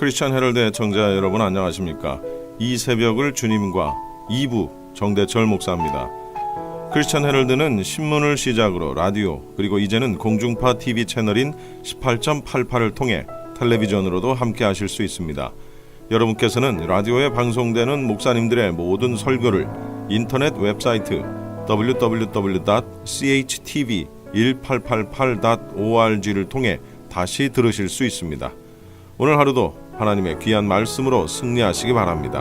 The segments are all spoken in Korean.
크리스천 헤럴드 애청자 여러분 안녕하십니까? 이 새벽을 주님과 2부 정대철 목사입니다. 크리스천 헤럴드는 신문을 시작으로 라디오 그리고 이제는 공중파 TV 채널인 18.88을 통해 텔레비전으로도 함께 하실 수 있습니다. 여러분께서는 라디오에 방송되는 목사님들의 모든 설교를 인터넷 웹사이트 www.chtv1888.org를 통해 다시 들으실 수 있습니다. 오늘 하루도 하나님의 귀한 말씀으로 승리하시기 바랍니다.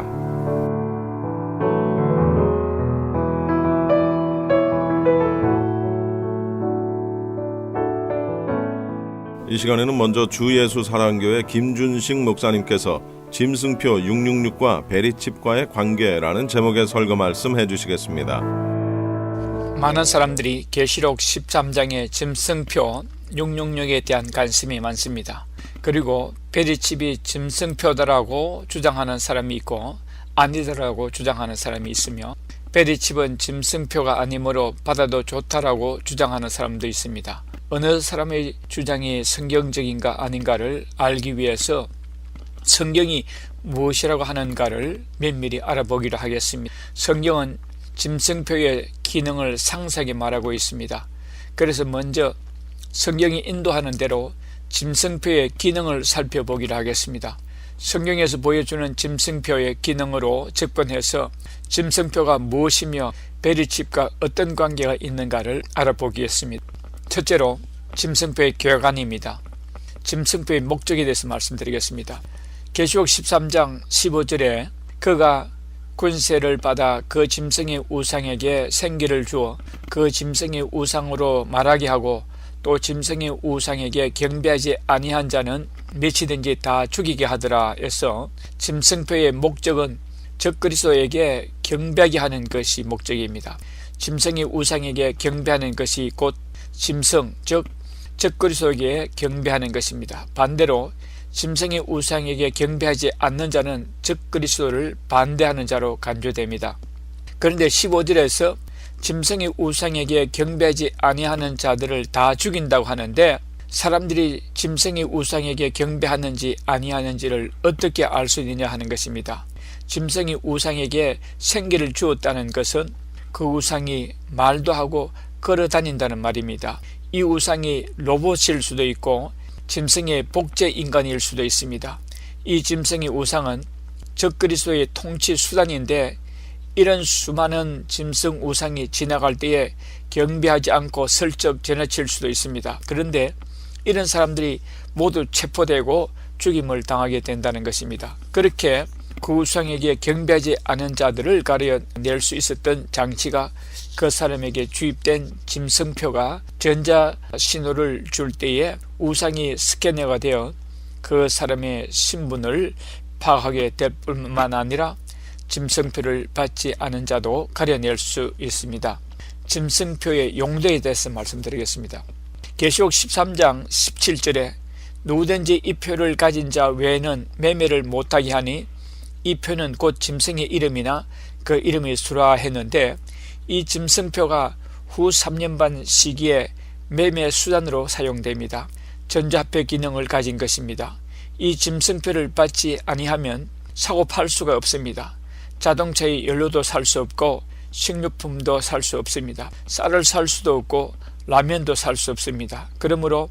이 시간에는 먼저 주예수 사랑교회 김준식 목사님께서 짐승표 666과 베리칩과의 관계라는 제목의 설교 말씀 해주시겠습니다. 많은 사람들이 계시록 13장의 짐승표 666에 대한 관심이 많습니다. 그리고 베리칩이 짐승표다라고 주장하는 사람이 있고 아니다라고 주장하는 사람이 있으며, 베리칩은 짐승표가 아니므로 받아도 좋다라고 주장하는 사람도 있습니다. 어느 사람의 주장이 성경적인가 아닌가를 알기 위해서 성경이 무엇이라고 하는가를 면밀히 알아보기로 하겠습니다. 성경은 짐승표의 기능을 상세하게 말하고 있습니다. 그래서 먼저 성경이 인도하는 대로 짐승표의 기능을 살펴보기로 하겠습니다. 성경에서 보여주는 짐승표의 기능으로 접근해서 짐승표가 무엇이며 베리칩과 어떤 관계가 있는가를 알아보겠습니다. 첫째로 짐승표의 교관입니다. 짐승표의 목적에 대해서 말씀드리겠습니다. 계시록 13장 15절에 그가 군세를 받아 그 짐승의 우상에게 생기를 주어 그 짐승의 우상으로 말하게 하고 또 짐승의 우상에게 경배하지 아니한 자는 미치든지 다 죽이게 하더라 해서 짐승표의 목적은 적그리스도에게 경배하게 하는 것이 목적입니다. 짐승의 우상에게 경배하는 것이 곧 짐승, 즉 적그리스도에게 경배하는 것입니다. 반대로 짐승의 우상에게 경배하지 않는 자는 적그리스도를 반대하는 자로 간주됩니다. 그런데 15절에서 짐승의 우상에게 경배하지 아니하는 자들을 다 죽인다고 하는데, 사람들이 짐승의 우상에게 경배하는지 아니하는지를 어떻게 알 수 있느냐 하는 것입니다. 짐승의 우상에게 생기를 주었다는 것은 그 우상이 말도 하고 걸어 다닌다는 말입니다. 이 우상이 로봇일 수도 있고 짐승의 복제 인간일 수도 있습니다. 이 짐승의 우상은 적그리스도의 통치 수단인데, 이런 수많은 짐승 우상이 지나갈 때에 경배하지 않고 슬쩍 지나칠 수도 있습니다. 그런데 이런 사람들이 모두 체포되고 죽임을 당하게 된다는 것입니다. 그렇게 그 우상에게 경배하지 않은 자들을 가려낼 수 있었던 장치가 그 사람에게 주입된 짐승표가 전자신호를 줄 때에 우상이 스캐너가 되어 그 사람의 신분을 파악하게 될 뿐만 아니라 짐승표를 받지 않은 자도 가려낼 수 있습니다. 짐승표의 용도에 대해서 말씀드리겠습니다. 계시록 13장 17절에 누구든지 이 표를 가진 자 외에는 매매를 못하게 하니, 이 표는 곧 짐승의 이름이나 그 이름이 수라했는데, 이 짐승표가 후 3년 반 시기에 매매 수단으로 사용됩니다. 전자화폐 기능을 가진 것입니다. 이 짐승표를 받지 아니하면 사고 팔 수가 없습니다. 자동차의 연료도 살 수 없고 식료품도 살 수 없습니다. 쌀을 살 수도 없고 라면도 살 수 없습니다. 그러므로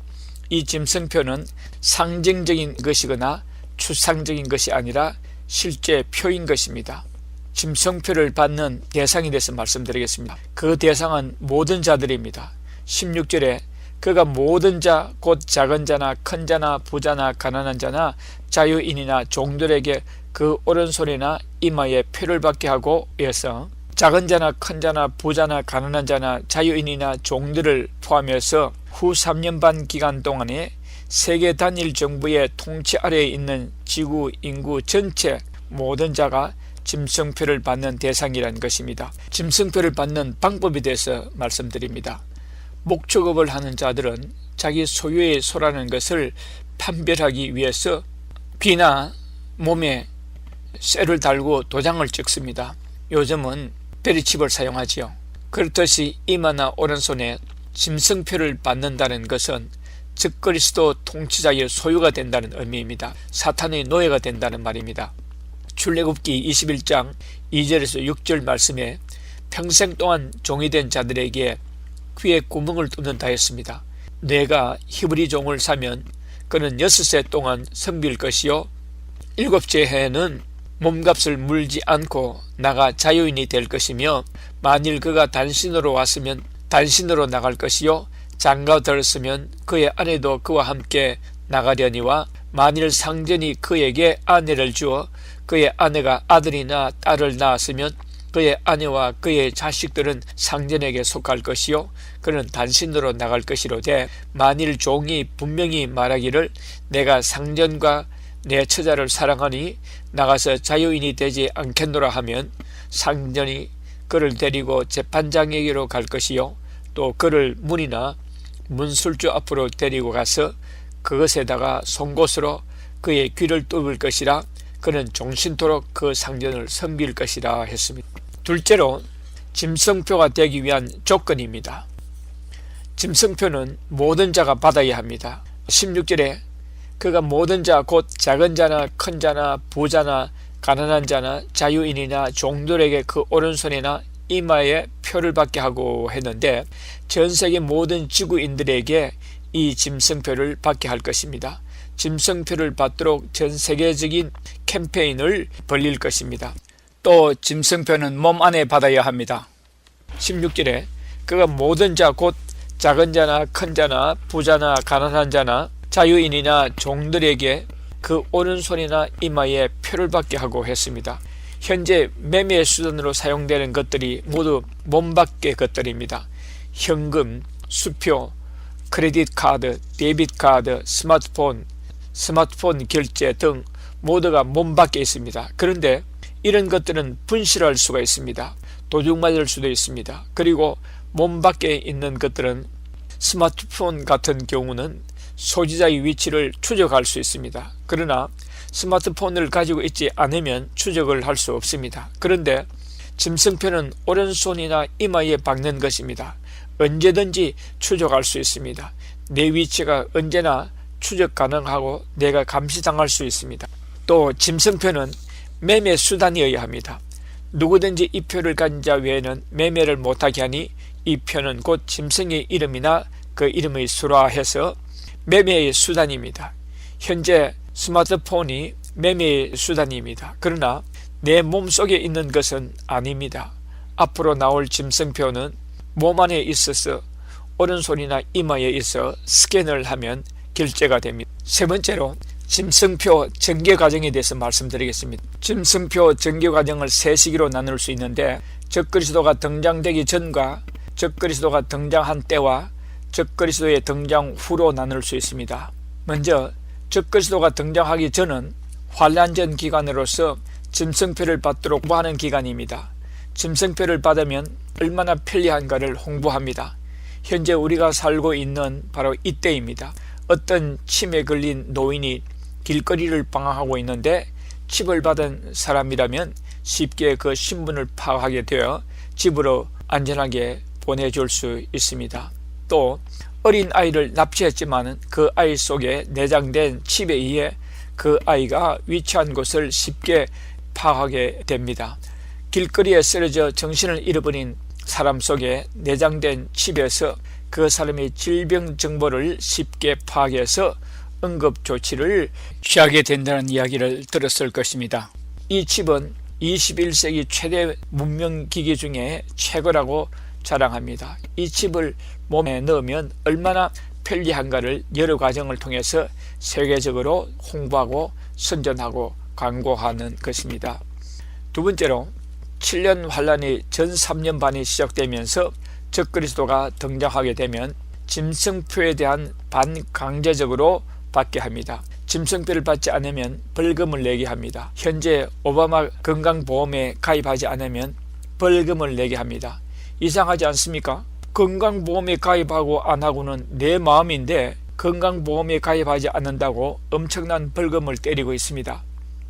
이 짐승표는 상징적인 것이거나 추상적인 것이 아니라 실제 표인 것입니다. 짐승표를 받는 대상에 대해서 말씀드리겠습니다. 그 대상은 모든 자들입니다. 16절에 그가 모든 자 곧 작은 자나 큰 자나 부자나 가난한 자나 자유인이나 종들에게 그 오른손이나 이마에 표를 받게 하고 이어서 작은 자나 큰 자나 부자나 가난한 자나 자유인이나 종들을 포함해서 후 3년 반 기간 동안에 세계 단일 정부의 통치 아래에 있는 지구 인구 전체 모든 자가 짐승표를 받는 대상이라는 것입니다. 짐승표를 받는 방법에 대해서 말씀드립니다. 목축업을 하는 자들은 자기 소유의 소라는 것을 판별하기 위해서 귀나 몸에 쇠를 달고 도장을 찍습니다. 요즘은 베리칩을 사용하지요. 그렇듯이 이마나 오른손에 짐승표를 받는다는 것은 즉 그리스도 통치자의 소유가 된다는 의미입니다. 사탄의 노예가 된다는 말입니다. 출애굽기 21장 2절에서 6절 말씀에 평생 동안 종이 된 자들에게 귀에 구멍을 뚫는다 했습니다. 내가 히브리 종을 사면 그는 6세 동안 섬길 것이요 7째 해에는 몸값을 물지 않고 나가 자유인이 될 것이며 만일 그가 단신으로 왔으면 단신으로 나갈 것이요 장가 들었으면 그의 아내도 그와 함께 나가려니와 만일 상전이 그에게 아내를 주어 그의 아내가 아들이나 딸을 낳았으면 그의 아내와 그의 자식들은 상전에게 속할 것이요 그는 단신으로 나갈 것이로되 만일 종이 분명히 말하기를 내가 상전과 내 처자를 사랑하니 나가서 자유인이 되지 않겠노라 하면 상전이 그를 데리고 재판장에게로 갈 것이요 또 그를 문이나 문술주 앞으로 데리고 가서 그것에다가 송곳으로 그의 귀를 뚫을 것이라 그는 종신토록 그 상전을 섬길 것이라 했습니다. 둘째로 짐승표가 되기 위한 조건입니다. 짐승표는 모든 자가 받아야 합니다. 16절에 그가 모든 자 곧 작은 자나 큰 자나 부자나 가난한 자나 자유인이나 종들에게 그 오른손이나 이마에 표를 받게 하고 했는데 전 세계 모든 지구인들에게 이 짐승표를 받게 할 것입니다. 짐승표를 받도록 전 세계적인 캠페인을 벌릴 것입니다. 또 짐승표는 몸 안에 받아야 합니다. 16절에 그가 모든 자 곧 작은 자나 큰 자나 부자나 가난한 자나 자유인이나 종들에게 그 오른손이나 이마에 표를 받게 하고 했습니다. 현재 매매 수단으로 사용되는 것들이 모두 몸밖의 것들입니다. 현금, 수표, 크레딧 카드, 데비트 카드, 스마트폰 결제 등 모두가 몸밖에 있습니다. 그런데 이런 것들은 분실할 수가 있습니다. 도둑맞을 수도 있습니다. 그리고 몸밖에 있는 것들은 스마트폰 같은 경우는 소지자의 위치를 추적할 수 있습니다. 그러나 스마트폰을 가지고 있지 않으면 추적을 할 수 없습니다. 그런데 짐승표는 오른손이나 이마에 박는 것입니다. 언제든지 추적할 수 있습니다. 내 위치가 언제나 추적 가능하고 내가 감시당할 수 있습니다. 또 짐승표는 매매 수단이어야 합니다. 누구든지 이 표를 가진 자 외에는 매매를 못하게 하니 이 표는 곧 짐승의 이름이나 그 이름의 수라해서 매매의 수단입니다. 현재 스마트폰이 매매의 수단입니다. 그러나 내 몸속에 있는 것은 아닙니다. 앞으로 나올 짐승표는 몸 안에 있어서 오른손이나 이마에 있어 스캔을 하면 결제가 됩니다. 세 번째로 짐승표 전개 과정에 대해서 말씀드리겠습니다. 짐승표 전개 과정을 세 시기로 나눌 수 있는데 적그리스도가 등장되기 전과 적그리스도가 등장한 때와 적그리스도의 등장 후로 나눌 수 있습니다. 먼저 적그리스도가 등장하기 전은 환란전 기간으로서 짐승표를 받도록 홍보하는 기간입니다. 짐승표를 받으면 얼마나 편리한가를 홍보합니다. 현재 우리가 살고 있는 바로 이때입니다. 어떤 침에 걸린 노인이 길거리를 방황하고 있는데 칩을 받은 사람이라면 쉽게 그 신분을 파악하게 되어 집으로 안전하게 보내줄 수 있습니다. 또 어린 아이를 납치했지만 그 아이 속에 내장된 칩에 의해 그 아이가 위치한 곳을 쉽게 파악하게 됩니다. 길거리에 쓰러져 정신을 잃어버린 사람 속에 내장된 칩에서 그 사람의 질병 정보를 쉽게 파악해서 응급조치를 취하게 된다는 이야기를 들었을 것입니다. 이 칩은 21세기 최대 문명기기 중에 최고라고 자랑합니다. 이 칩을 몸에 넣으면 얼마나 편리한가를 여러 과정을 통해서 세계적으로 홍보하고 선전하고 광고하는 것입니다. 두 번째로 7년 환란이 전 3년 반이 시작되면서 적그리스도가 등장하게 되면 짐승표에 대한 반강제적으로 받게 합니다. 짐승표를 받지 않으면 벌금을 내게 합니다. 현재 오바마 건강보험에 가입하지 않으면 벌금을 내게 합니다. 이상하지 않습니까? 건강보험에 가입하고 안 하고는 내 마음인데 건강보험에 가입하지 않는다고 엄청난 벌금을 때리고 있습니다.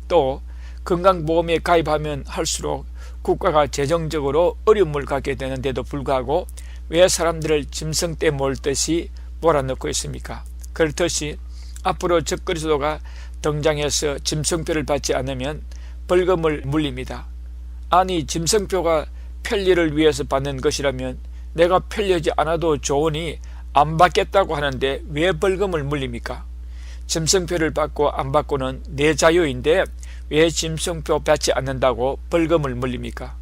또 건강보험에 가입하면 할수록 국가가 재정적으로 어려움을 갖게 되는데도 불구하고 왜 사람들을 짐승 떼 몰듯이 몰아넣고 있습니까? 그렇듯이 앞으로 적그리스도가 등장해서 짐승표를 받지 않으면 벌금을 물립니다. 아니, 짐승표가 편리를 위해서 받는 것이라면 내가 편리하지 않아도 좋으니 안 받겠다고 하는데 왜 벌금을 물립니까? 짐승표를 받고 안 받고는 내 자유인데 왜 짐승표 받지 않는다고 벌금을 물립니까?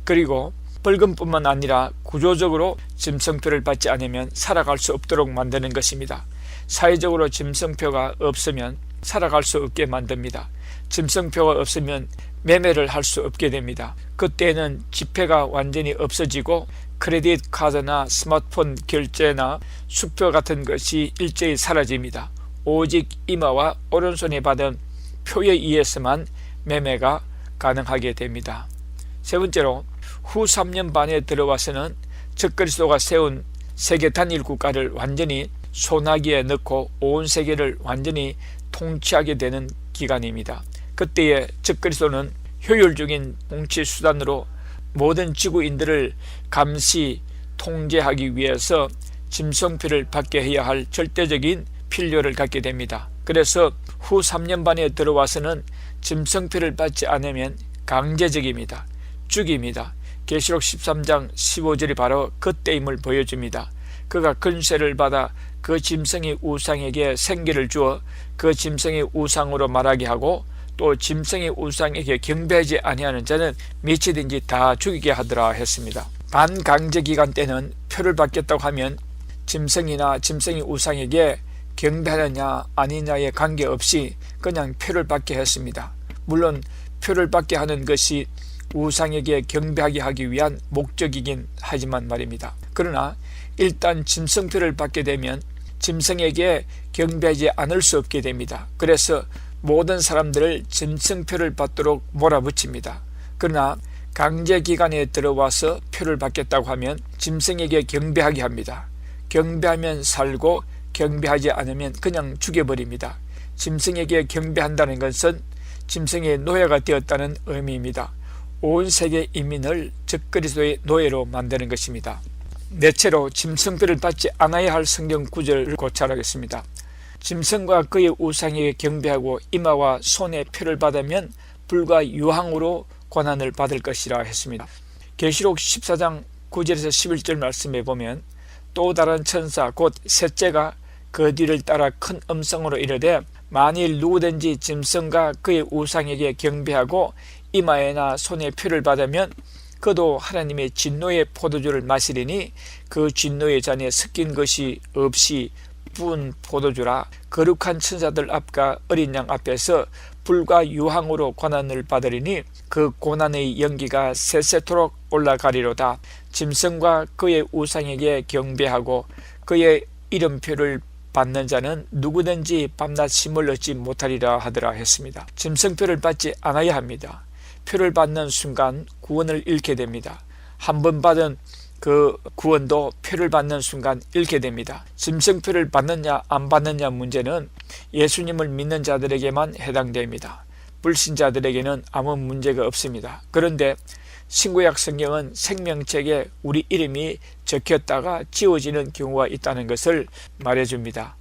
그리고 벌금뿐만 아니라 구조적으로 짐승표를 받지 않으면 살아갈 수 없도록 만드는 것입니다. 사회적으로 짐승표가 없으면 살아갈 수 없게 만듭니다. 짐승표가 없으면 매매를 할 수 없게 됩니다. 그때는 지폐가 완전히 없어지고 크레딧 카드나 스마트폰 결제나 수표 같은 것이 일제히 사라집니다. 오직 이마와 오른손에 받은 표에 의해서만 매매가 가능하게 됩니다. 세 번째로, 후 3년 반에 들어와서는 적그리스도가 세운 세계 단일 국가를 완전히 소나기에 넣고 온 세계를 완전히 통치하게 되는 기간입니다. 그때에 적그리스도는 효율적인 통치 수단으로 모든 지구인들을 감시 통제하기 위해서 짐승표를 받게 해야 할 절대적인 필요를 갖게 됩니다. 그래서 후 3년 반에 들어와서는 짐승표를 받지 않으면 강제적입니다. 죽입니다. 계시록 13장 15절이 바로 그때임을 보여줍니다. 그가 권세를 받아 그 짐승의 우상에게 생기를 주어 그 짐승의 우상으로 말하게 하고 또 짐승의 우상에게 경배하지 아니하는 자는 미치든지 다 죽이게 하더라 했습니다. 반강제 기간 때는 표를 받겠다고 하면 짐승이나 짐승의 우상에게 경배하느냐 아니냐에 관계없이 그냥 표를 받게 했습니다. 물론 표를 받게 하는 것이 우상에게 경배하게 하기 위한 목적이긴 하지만 말입니다. 그러나 일단 짐승표를 받게 되면 짐승에게 경배하지 않을 수 없게 됩니다. 그래서 모든 사람들을 짐승표를 받도록 몰아붙입니다. 그러나 강제기간에 들어와서 표를 받겠다고 하면 짐승에게 경배하게 합니다. 경배하면 살고 경배하지 않으면 그냥 죽여버립니다. 짐승에게 경배한다는 것은 짐승의 노예가 되었다는 의미입니다. 온 세계 인민을 적그리스도의 노예로 만드는 것입니다. 넷째로, 짐승표를 받지 않아야 할 성경 구절을 고찰하겠습니다. 짐승과 그의 우상에게 경배하고 이마와 손에 표를 받으면 불과 유황으로 고난을 받을 것이라 했습니다. 계시록 14장 9절에서 11절 말씀에 보면 또 다른 천사 곧 셋째가 그 뒤를 따라 큰 음성으로 이르되 만일 누구든지 짐승과 그의 우상에게 경배하고 이마에나 손에 표를 받으면 그도 하나님의 진노의 포도주를 마시리니 그 진노의 잔에 섞인 것이 없이 부은 포도주라. 거룩한 천사들 앞과 어린 양 앞에서 불과 유황으로 고난을 받으리니 그 고난의 연기가 세세토록 올라가리로다. 짐승과 그의 우상에게 경배하고 그의 이름표를 받는 자는 누구든지 밤낮 쉼을 얻지 못하리라 하더라 했습니다. 짐승표를 받지 않아야 합니다. 표를 받는 순간 구원을 잃게 됩니다. 한 번 받은 그 구원도 표를 받는 순간 잃게 됩니다. 짐승표를 받느냐 안 받느냐 문제는 예수님을 믿는 자들에게만 해당됩니다. 불신자들에게는 아무 문제가 없습니다. 그런데 신구약 성경은 생명책에 우리 이름이 적혔다가 지워지는 경우가 있다는 것을 말해줍니다.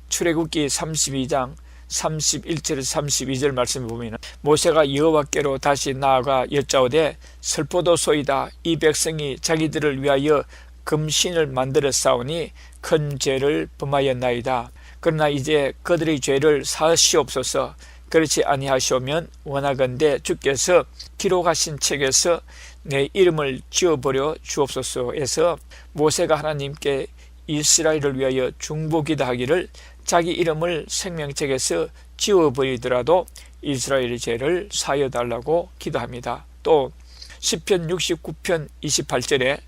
출애굽기 32장 31절 32절 말씀을 보면 모세가 여호와께로 다시 나아가 여짜오되 슬포도소이다. 이 백성이 자기들을 위하여 금신을 만들어 싸우니 큰 죄를 범하였나이다. 그러나 이제 그들의 죄를 사하시옵소서. 그렇지 아니하시오면 원하건대 주께서 기록하신 책에서 내 이름을 지워버려 주옵소서 해서 모세가 하나님께 이스라엘을 위하여 중보기도하기를 자기 이름을 생명책에서 지워버리더라도 이스라엘의 죄를 사하여달라고 기도합니다. 또 시편 69편 28절에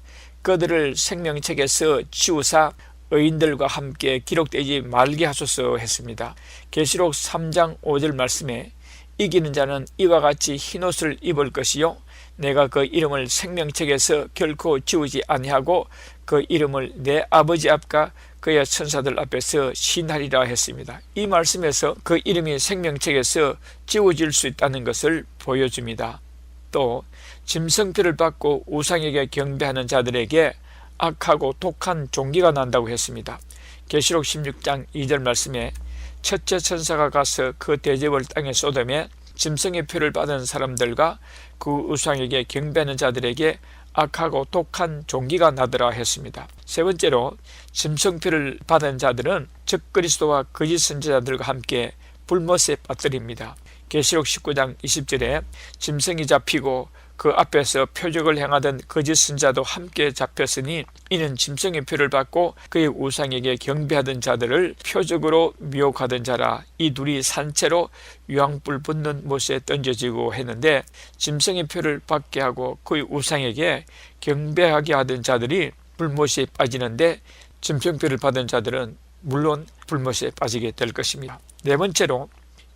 그들을 생명책에서 지우사 의인들과 함께 기록되지 말게 하소서 했습니다. 계시록 3장 5절 말씀에 이기는 자는 이와 같이 흰옷을 입을 것이요 내가 그 이름을 생명책에서 결코 지우지 아니하고 그 이름을 내 아버지 앞과 그의 천사들 앞에서 신하리라 했습니다. 이 말씀에서 그 이름이 생명책에서 지워질 수 있다는 것을 보여줍니다. 또 짐승표를 받고 우상에게 경배하는 자들에게 악하고 독한 종기가 난다고 했습니다. 계시록 16장 2절 말씀에 첫째 천사가 가서 그 대접을 땅에 쏟으며 짐승의 표를 받은 사람들과 그 우상에게 경배하는 자들에게 악하고 독한 종기가 나더라 했습니다. 세 번째로 짐승표를 받은 자들은 적그리스도와 거짓 선지자들과 함께 불못에 빠뜨립니다. 계시록 19장 20절에 짐승이 잡히고 그 앞에서 표적을 행하던 거짓 선지자도 함께 잡혔으니 이는 짐승의 표를 받고 그의 우상에게 경배하던 자들을 표적으로 미혹하던 자라. 이 둘이 산채로 유황불 붙는 못에 던져지고 했는데 짐승의 표를 받게 하고 그의 우상에게 경배하게 하던 자들이 불못에 빠지는데 짐승표를 받은 자들은 물론 불못에 빠지게 될 것입니다. 네 번째로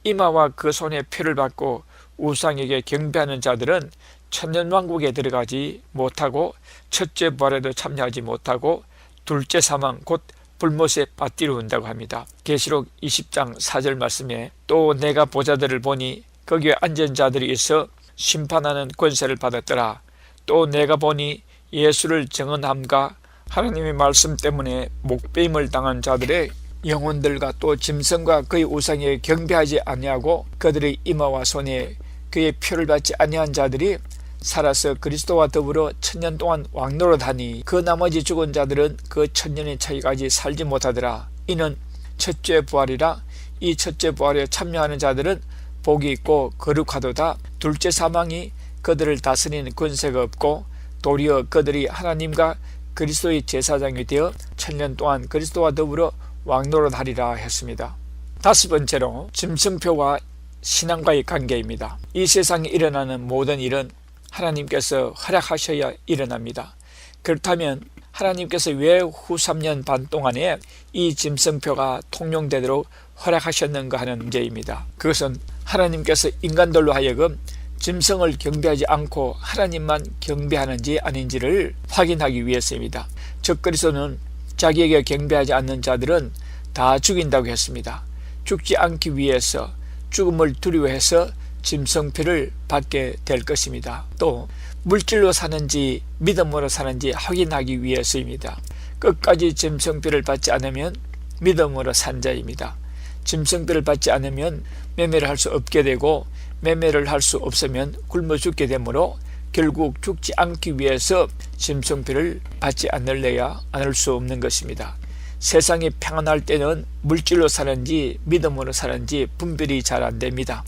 이마와 그 손에 표를 받고 우상에게 경배하는 자들은 천년왕국에 들어가지 못하고 첫째 부활에도 참여하지 못하고 둘째 사망 곧 불못에 빠뜨려온다고 합니다. 계시록 20장 4절 말씀에 또 내가 보자들을 보니 거기에 앉은 자들이 있어 심판하는 권세를 받았더라. 또 내가 보니 예수를 증언함과 하나님의 말씀 때문에 목배임을 당한 자들의 영혼들과 또 짐승과 그의 우상에 경배하지 아니하고 그들의 이마와 손에 그의 표를 받지 아니한 자들이 살아서 그리스도와 더불어 천년 동안 왕노릇하니 그 나머지 죽은 자들은 그 천년의 차이까지 살지 못하더라. 이는 첫째 부활이라. 이 첫째 부활에 참여하는 자들은 복이 있고 거룩하도다. 둘째 사망이 그들을 다스리는 권세가 없고 도리어 그들이 하나님과 그리스도의 제사장이 되어 천년 동안 그리스도와 더불어 왕노릇하리라 했습니다. 다섯 번째로 짐승표와 신앙과의 관계입니다. 이 세상에 일어나는 모든 일은 하나님께서 허락하셔야 일어납니다. 그렇다면 하나님께서 왜 후 3년 반 동안에 이 짐승표가 통용되도록 허락하셨는가 하는 문제입니다. 그것은 하나님께서 인간들로 하여금 짐승을 경배하지 않고 하나님만 경배하는지 아닌지를 확인하기 위해서입니다. 적그리스도는 자기에게 경배하지 않는 자들은 다 죽인다고 했습니다. 죽지 않기 위해서 죽음을 두려워해서 짐승표를 받게 될 것입니다. 또 물질로 사는지 믿음으로 사는지 확인하기 위해서입니다. 끝까지 짐승표를 받지 않으면 믿음으로 산 자입니다. 짐승표를 받지 않으면 매매를 할 수 없게 되고 매매를 할 수 없으면 굶어 죽게 되므로 결국 죽지 않기 위해서 짐승표를 받지 않을래야 않을 수 없는 것입니다. 세상이 평안할 때는 물질로 사는지 믿음으로 사는지 분별이 잘 안 됩니다.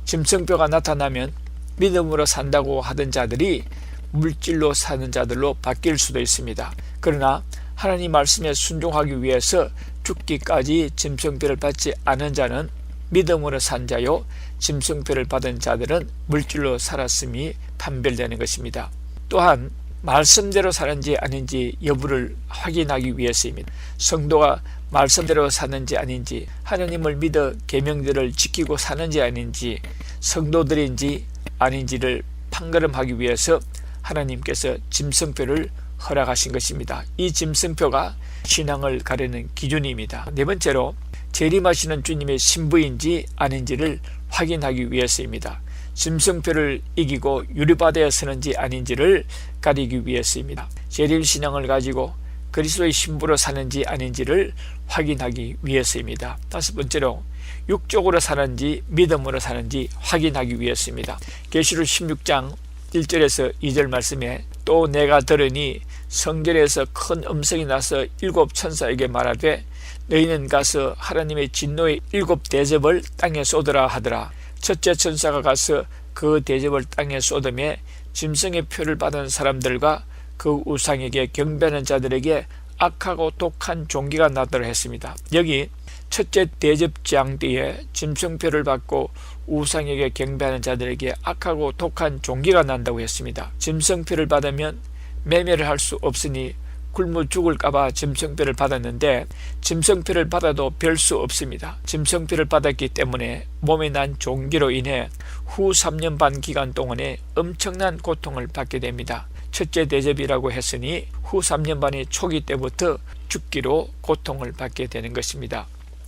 짐승표가 나타나면 믿음으로 산다고 하던 자들이 물질로 사는 자들로 바뀔 수도 있습니다. 그러나 하나님 말씀에 순종하기 위해서 죽기까지 짐승표를 받지 않은 자는 믿음으로 산 자요, 짐승표를 받은 자들은 물질로 살았음이 판별되는 것입니다. 또한 말씀대로 사는지 아닌지 여부를 확인하기 위해서입니다. 성도가 말씀대로 사는지 아닌지, 하나님을 믿어 계명들을 지키고 사는지 아닌지, 성도들인지 아닌지를 판가름하기 위해서 하나님께서 짐승표를 허락하신 것입니다. 이 짐승표가 신앙을 가르는 기준입니다. 네 번째로 재림하시는 주님의 신부인지 아닌지를 확인하기 위해서입니다. 짐승표를 이기고 유리바다에 서는지 아닌지를 가리기 위해서입니다. 재림신앙을 가지고 그리스도의 신부로 사는지 아닌지를 확인하기 위해서입니다. 다섯 번째로 육적으로 사는지 믿음으로 사는지 확인하기 위해서입니다. 계시록 16장 1절에서 2절 말씀에 또 내가 들으니 성전에서 큰 음성이 나서 일곱 천사에게 말하되 너희는 가서 하나님의 진노의 일곱 대접을 땅에 쏟으라 하더라. 첫째 천사가 가서 그 대접을 땅에 쏟으며 짐승의 표를 받은 사람들과 그 우상에게 경배하는 자들에게 악하고 독한 종기가 나더라 했습니다. 여기 첫째 대접장 뒤에 짐승표를 받고 우상에게 경배하는 자들에게 악하고 독한 종기가 난다고 했습니다. 짐승표를 받으면 매매를 할 수 없으니 굶어 죽을까봐 짐승표를 받았는데 짐승표를 받아도 별 수 없습니다. 짐승표를 받았기 때문에 몸에 난 종기로 인해 후 3년 반 기간 동안에 엄청난 고통을 받게 됩니다. 첫째 대접이라고 했으니 후 3년 반의 초기 때부터 죽기로 고통을 받게 되는 것입니다.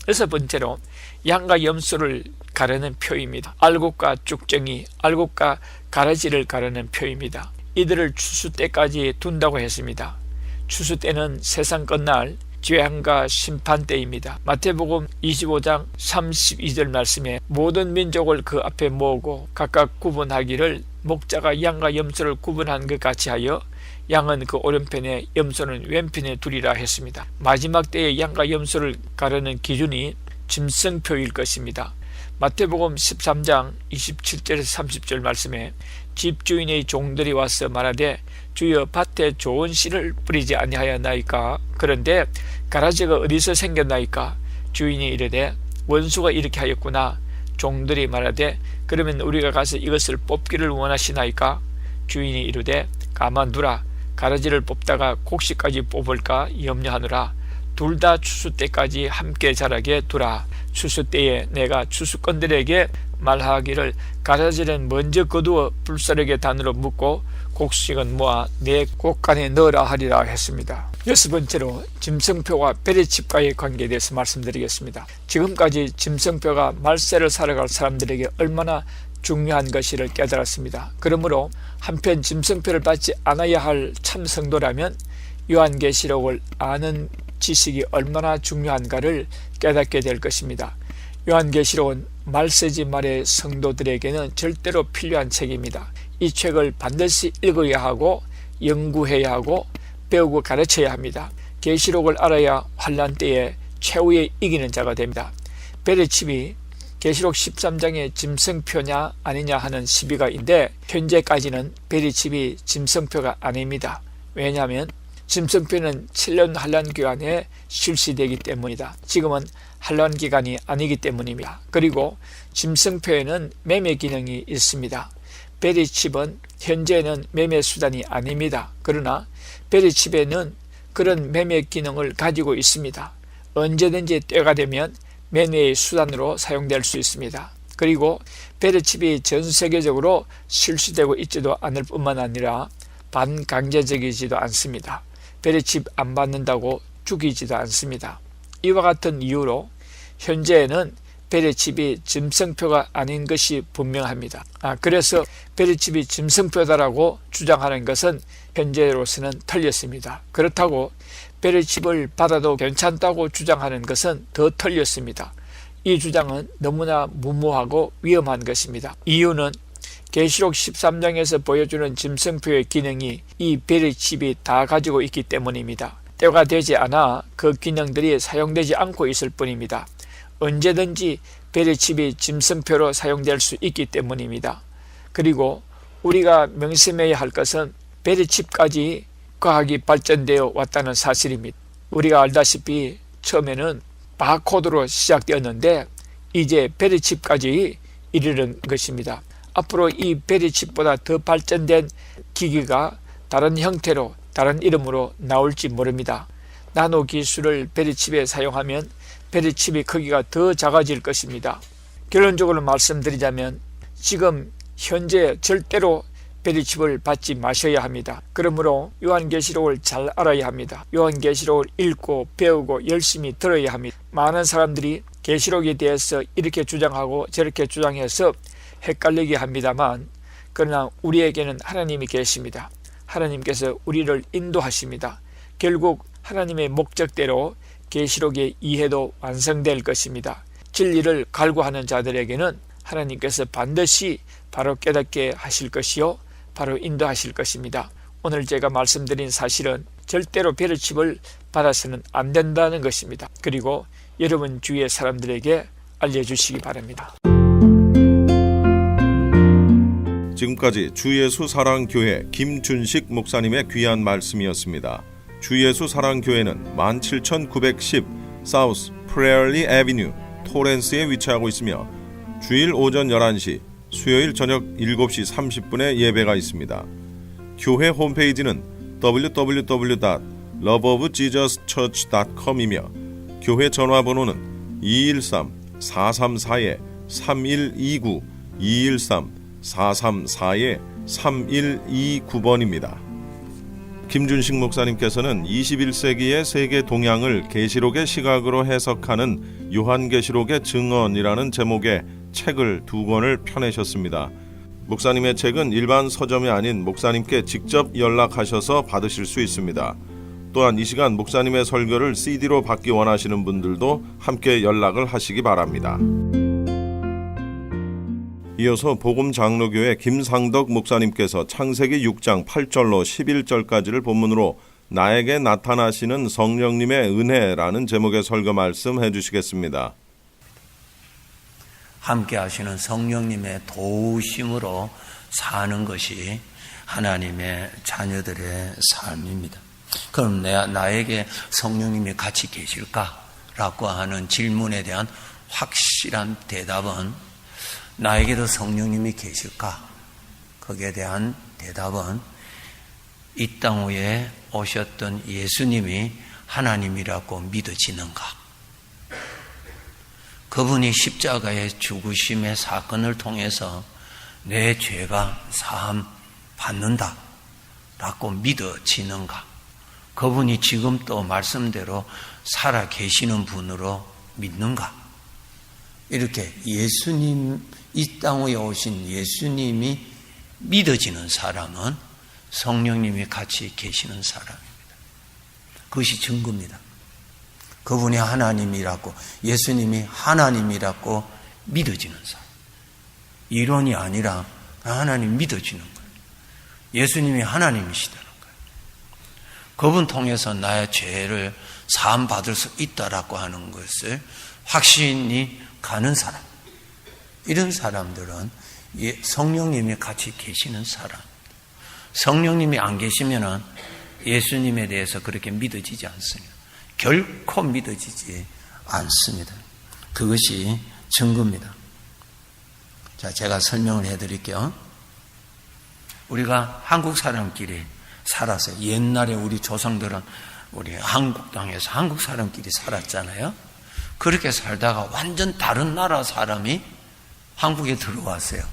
여섯 번째로 양과 염소를 가르는 표입니다. 알곡과 쭉정이, 알곡과 가라지를 가르는 표입니다. 이들을 추수 때까지 둔다고 했습니다. 추수 때는 세상 끝날 재앙과 심판 때입니다. 마태복음 25장 32절 말씀에 모든 민족을 그 앞에 모으고 각각 구분하기를 목자가 양과 염소를 구분한 것 같이 하여 양은 그 오른편에 염소는 왼편에 두리라 했습니다. 마지막 때에 양과 염소를 가르는 기준이 짐승표일 것입니다. 마태복음 13장 27절에서 30절 말씀에 집주인의 종들이 와서 말하되 주여 밭에 좋은 씨를 뿌리지 아니하였나이까? 그런데 가라지가 어디서 생겼나이까? 주인이 이르되 원수가 이렇게 하였구나. 종들이 말하되 그러면 우리가 가서 이것을 뽑기를 원하시나이까? 주인이 이르되 가만두라. 가라지를 뽑다가 곡식까지 뽑을까 염려하느라 둘 다 추수 때까지 함께 자라게 두라. 추수 때에 내가 추수꾼들에게 말하기를 가라지는 먼저 거두어 불사르게 단으로 묶고 곡식은 모아 내 곡간에 넣으라 하리라 했습니다. 여섯 번째로 짐승표와 베레칩과의 관계에 대해서 말씀드리겠습니다. 지금까지 짐승표가 말세를 살아갈 사람들에게 얼마나 중요한 것이를 깨달았습니다. 그러므로 한편 짐승표를 받지 않아야 할 참 성도라면 요한계시록을 아는 지식이 얼마나 중요한가를 깨닫게 될 것입니다. 요한계시록은 말세지 말의 성도들에게는 절대로 필요한 책입니다. 이 책을 반드시 읽어야 하고 연구해야 하고 배우고 가르쳐야 합니다. 계시록을 알아야 환난 때에 최후의 이기는 자가 됩니다. 베레칩이 계시록 13장의 짐승표냐 아니냐 하는 시비가인데 현재까지는 베레칩이 짐승표가 아닙니다. 왜냐하면 짐승표는 7년 환란 기간에 실시되기 때문이다. 지금은 환란 기간이 아니기 때문입니다. 그리고 짐승표에는 매매 기능이 있습니다. 베리칩은 현재는 매매 수단이 아닙니다. 그러나 베리칩에는 그런 매매 기능을 가지고 있습니다. 언제든지 때가 되면 매매의 수단으로 사용될 수 있습니다. 그리고 베리칩이 전 세계적으로 실시되고 있지도 않을 뿐만 아니라 반강제적이지도 않습니다. 베레칩 안 받는다고 죽이지도 않습니다. 이와 같은 이유로 현재에는 베레칩이 짐승표가 아닌 것이 분명합니다. 그래서 베레칩이 짐승표다라고 주장하는 것은 현재로서는 틀렸습니다. 그렇다고 베레칩을 받아도 괜찮다고 주장하는 것은 더 틀렸습니다. 이 주장은 너무나 무모하고 위험한 것입니다. 이유는 계시록 13장에서 보여주는 짐승표의 기능이 이 베레칩이 다 가지고 있기 때문입니다. 때가 되지 않아 그 기능들이 사용되지 않고 있을 뿐입니다. 언제든지 베레칩이 짐승표로 사용될 수 있기 때문입니다. 그리고 우리가 명심해야 할 것은 베레칩까지 과학이 발전되어 왔다는 사실입니다. 우리가 알다시피 처음에는 바코드로 시작되었는데 이제 베레칩까지 이르는 것입니다. 앞으로 이 베레칩보다 더 발전된 기기가 다른 형태로 다른 이름으로 나올지 모릅니다. 나노 기술을 베레칩에 사용하면 베레칩의 크기가 더 작아질 것입니다. 결론적으로 말씀드리자면 지금 현재 절대로 베레칩을 받지 마셔야 합니다. 그러므로 요한계시록을 잘 알아야 합니다. 요한계시록을 읽고 배우고 열심히 들어야 합니다. 많은 사람들이 계시록에 대해서 이렇게 주장하고 저렇게 주장해서 헷갈리게 합니다만 그러나 우리에게는 하나님이 계십니다. 하나님께서 우리를 인도하십니다. 결국 하나님의 목적대로 계시록의 이해도 완성될 것입니다. 진리를 갈구하는 자들에게는 하나님께서 반드시 바로 깨닫게 하실 것이요 바로 인도하실 것입니다. 오늘 제가 말씀드린 사실은 절대로 베레칩을 받아서는 안 된다는 것입니다. 그리고 여러분 주위의 사람들에게 알려주시기 바랍니다. 지금까지 주예수 사랑교회 김준식 목사님의 귀한 말씀이었습니다. 주예수 사랑교회는 17910 사우스 프레얼리 애비뉴 토렌스에 위치하고 있으며 주일 오전 11시, 수요일 저녁 7시 30분에 예배가 있습니다. 교회 홈페이지는 www.loveofjesuschurch.com이며 교회 전화번호는 213-434-3129 213-434-3129번입니다. 김준식 목사님께서는 21세기의 세계 동향을 계시록의 시각으로 해석하는 요한계시록의 증언이라는 제목의 책을 2권을 펴내셨습니다. 목사님의 책은 일반 서점이 아닌 목사님께 직접 연락하셔서 받으실 수 있습니다. 또한 이 시간 목사님의 설교를 CD로 받기 원하시는 분들도 함께 연락을 하시기 바랍니다. 이어서 복음장로교회 김상덕 목사님께서 창세기 6장 8절로 11절까지를 본문으로 나에게 나타나시는 성령님의 은혜라는 제목의 설교 말씀해 주시겠습니다. 함께 하시는 성령님의 도우심으로 사는 것이 하나님의 자녀들의 삶입니다. 그럼 나에게 성령님이 같이 계실까라고 하는 질문에 대한 확실한 대답은, 나에게도 성령님이 계실까? 거기에 대한 대답은 이 땅 위에 오셨던 예수님이 하나님이라고 믿어지는가? 그분이 십자가의 죽으심의 사건을 통해서 내 죄가 사함 받는다 라고 믿어지는가? 그분이 지금 또 말씀대로 살아 계시는 분으로 믿는가? 이렇게 예수님, 이 땅 위에 오신 예수님이 믿어지는 사람은 성령님이 같이 계시는 사람입니다. 그것이 증거입니다. 그분이 하나님이라고, 예수님이 하나님이라고 믿어지는 사람. 이론이 아니라 하나님 믿어지는 거예요. 예수님이 하나님이시다는 거예요. 그분 통해서 나의 죄를 사함받을 수 있다라고 하는 것을 확신이 가는 사람. 이런 사람들은 성령님이 같이 계시는 사람. 성령님이 안 계시면은 예수님에 대해서 그렇게 믿어지지 않습니다. 결코 믿어지지 않습니다. 그것이 증거입니다. 자, 제가 설명을 해드릴게요. 우리가 한국 사람끼리 살았어요. 옛날에 우리 조상들은 우리 한국 땅에서 한국 사람끼리 살았잖아요. 그렇게 살다가 완전 다른 나라 사람이 한국에 들어왔어요.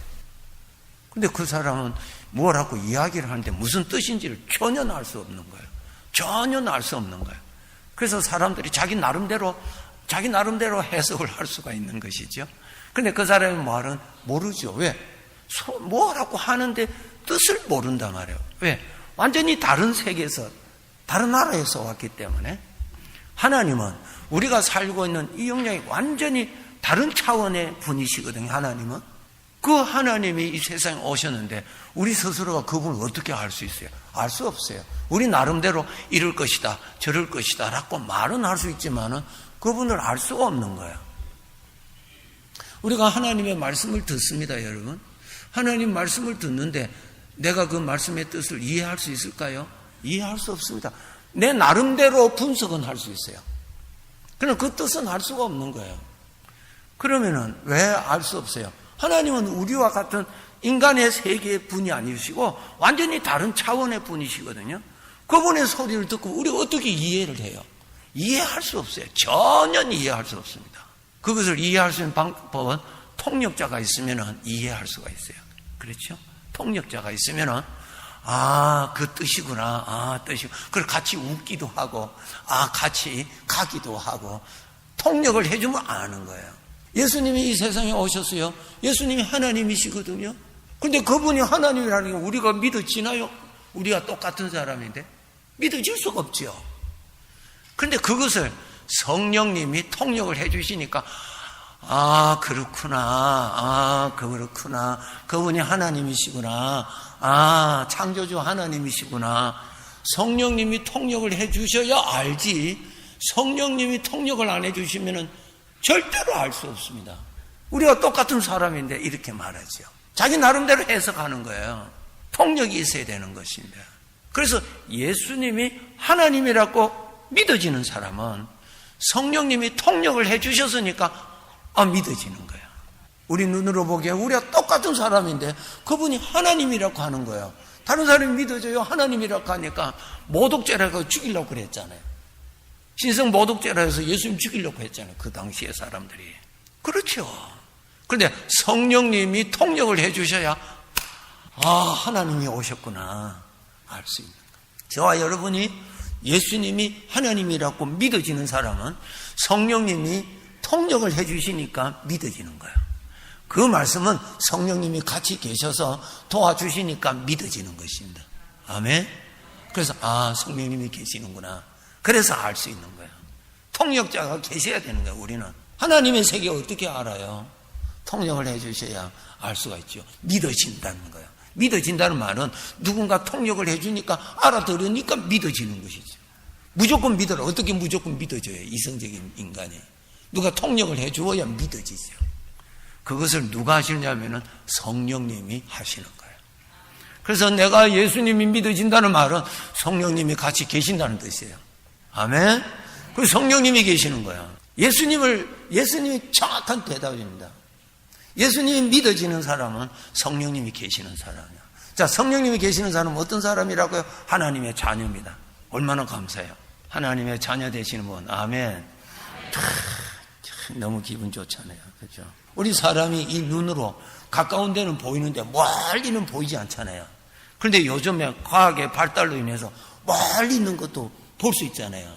근데 그 사람은 뭐라고 이야기를 하는데 무슨 뜻인지를 전혀 알 수 없는 거예요. 전혀 알 수 없는 거예요. 그래서 사람들이 자기 나름대로 해석을 할 수가 있는 것이죠. 근데 그 사람의 말은 모르죠. 왜? 뭐라고 하는데 뜻을 모른단 말이에요. 왜? 완전히 다른 세계에서, 다른 나라에서 왔기 때문에. 하나님은 우리가 살고 있는 이 영역이 완전히 다른 차원의 분이시거든요. 하나님은. 그 하나님이 이 세상에 오셨는데 우리 스스로가 그분을 어떻게 알 수 있어요? 알 수 없어요. 우리 나름대로 이럴 것이다, 저럴 것이다 라고 말은 할 수 있지만은 그분을 알 수가 없는 거예요. 우리가 하나님의 말씀을 듣습니다, 여러분. 하나님 말씀을 듣는데 내가 그 말씀의 뜻을 이해할 수 있을까요? 이해할 수 없습니다. 내 나름대로 분석은 할 수 있어요. 그러나 그 뜻은 알 수가 없는 거예요. 그러면은 왜 알 수 없어요? 하나님은 우리와 같은 인간의 세계의 분이 아니시고 완전히 다른 차원의 분이시거든요. 그분의 소리를 듣고 우리가 어떻게 이해를 해요? 이해할 수 없어요. 전혀 이해할 수 없습니다. 그것을 이해할 수 있는 방법은 통역자가 있으면 이해할 수가 있어요. 그렇죠? 통역자가 있으면 그 뜻이구나. 뜻이구나. 그걸 같이 웃기도 하고 같이 가기도 하고 통역을 해주면 아는 거예요. 예수님이 이 세상에 오셨어요. 예수님이 하나님이시거든요. 근데 그분이 하나님이라는 게 우리가 믿어지나요? 우리가 똑같은 사람인데 믿어질 수가 없죠. 그런데 그것을 성령님이 통역을 해주시니까 그렇구나. 그렇구나. 그분이 하나님이시구나. 창조주 하나님이시구나. 성령님이 통역을 해주셔야 알지. 성령님이 통역을 안 해주시면은 절대로 알 수 없습니다. 우리가 똑같은 사람인데 이렇게 말하죠. 자기 나름대로 해석하는 거예요. 통역이 있어야 되는 것입니다. 그래서 예수님이 하나님이라고 믿어지는 사람은 성령님이 통역을 해주셨으니까 믿어지는 거예요. 우리 눈으로 보기에 우리가 똑같은 사람인데 그분이 하나님이라고 하는 거예요. 다른 사람이 믿어져요. 하나님이라고 하니까 모독죄라고 죽이려고 그랬잖아요. 신성 모독죄라 해서 예수님 죽이려고 했잖아요. 그 당시에 사람들이. 그렇죠. 그런데 성령님이 통역을 해주셔야 하나님이 오셨구나 알 수 있는 거예요. 저와 여러분이 예수님이 하나님이라고 믿어지는 사람은 성령님이 통역을 해주시니까 믿어지는 거예요. 그 말씀은 성령님이 같이 계셔서 도와주시니까 믿어지는 것입니다. 아멘. 그래서 성령님이 계시는구나. 그래서 알 수 있는 거예요. 통역자가 계셔야 되는 거예요. 우리는 하나님의 세계 어떻게 알아요? 통역을 해주셔야 알 수가 있죠. 믿어진다는 거예요. 믿어진다는 말은 누군가 통역을 해주니까 알아들으니까 믿어지는 것이죠. 무조건 믿어라. 어떻게 무조건 믿어져요? 이성적인 인간이. 누가 통역을 해주어야 믿어지죠. 그것을 누가 하시냐면은 성령님이 하시는 거예요. 그래서 내가 예수님이 믿어진다는 말은 성령님이 같이 계신다는 뜻이에요. 아멘? 그 성령님이 계시는 거야. 예수님이 정확한 대답입니다. 예수님이 믿어지는 사람은 성령님이 계시는 사람이야. 자, 성령님이 계시는 사람은 어떤 사람이라고요? 하나님의 자녀입니다. 얼마나 감사해요. 하나님의 자녀 되시는 분. 아멘. 너무 기분 좋잖아요. 그렇죠? 우리 사람이 이 눈으로 가까운 데는 보이는데 멀리는 보이지 않잖아요. 그런데 요즘에 과학의 발달로 인해서 멀리 있는 것도 볼 수 있잖아요.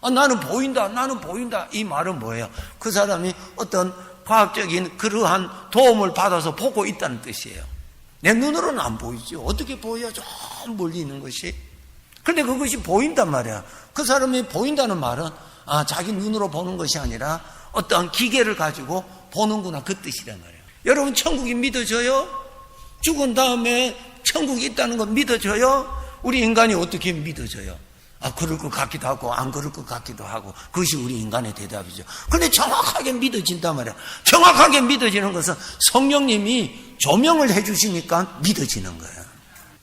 나는 보인다, 나는 보인다. 이 말은 뭐예요? 그 사람이 어떤 과학적인 그러한 도움을 받아서 보고 있다는 뜻이에요. 내 눈으로는 안 보이죠. 어떻게 보여요? 저 멀리 있는 것이. 그런데 그것이 보인단 말이야. 그 사람이 보인다는 말은 자기 눈으로 보는 것이 아니라 어떠한 기계를 가지고 보는구나, 그 뜻이란 말이에요. 여러분, 천국이 믿어져요? 죽은 다음에 천국이 있다는 거 믿어져요? 우리 인간이 어떻게 믿어져요? 그럴 것 같기도 하고 안 그럴 것 같기도 하고, 그것이 우리 인간의 대답이죠. 그런데 정확하게 믿어진단 말이야. 정확하게 믿어지는 것은 성령님이 조명을 해주시니까 믿어지는 거예요.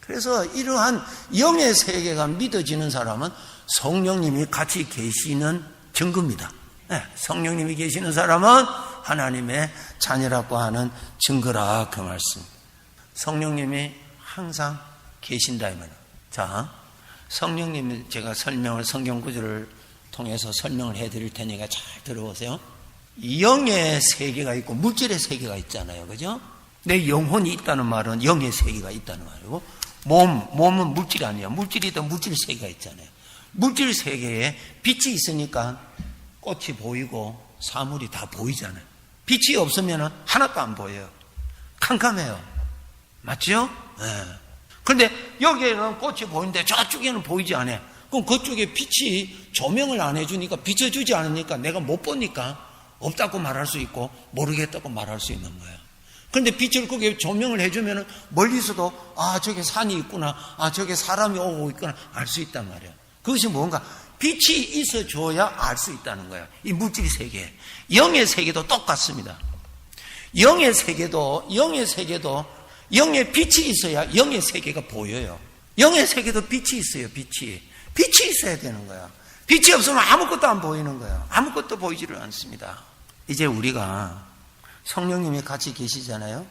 그래서 이러한 영의 세계가 믿어지는 사람은 성령님이 같이 계시는 증거입니다. 네, 성령님이 계시는 사람은 하나님의 자녀라고 하는 증거라, 그 말씀. 성령님이 항상 계신다 이 말이에요. 자, 성령님이 제가 성경 구절을 통해서 설명을 해드릴 테니까 잘 들어보세요. 영의 세계가 있고 물질의 세계가 있잖아요. 그죠? 내 영혼이 있다는 말은 영의 세계가 있다는 말이고, 몸은 물질이 아니에요. 물질이든 물질 세계가 있잖아요. 물질 세계에 빛이 있으니까 꽃이 보이고 사물이 다 보이잖아요. 빛이 없으면 하나도 안 보여요. 캄캄해요. 맞죠? 네. 그런데 여기에는 꽃이 보이는데 저쪽에는 보이지 않아요. 그럼 그쪽에 빛이 조명을 안 해주니까, 비춰주지 않으니까 내가 못 보니까 없다고 말할 수 있고 모르겠다고 말할 수 있는 거예요. 그런데 빛을 거기에 조명을 해주면 멀리서도 저게 산이 있구나, 저게 사람이 오고 있구나 알 수 있단 말이에요. 그것이 뭔가 빛이 있어줘야 알 수 있다는 거예요. 이 물질 세계. 영의 세계도 똑같습니다. 영의 세계도 영의 빛이 있어야 영의 세계가 보여요. 영의 세계도 빛이 있어요. 빛이 있어야 되는 거야. 빛이 없으면 아무것도 안 보이는 거야. 아무것도 보이지를 않습니다. 이제 우리가 성령님이 같이 계시잖아요.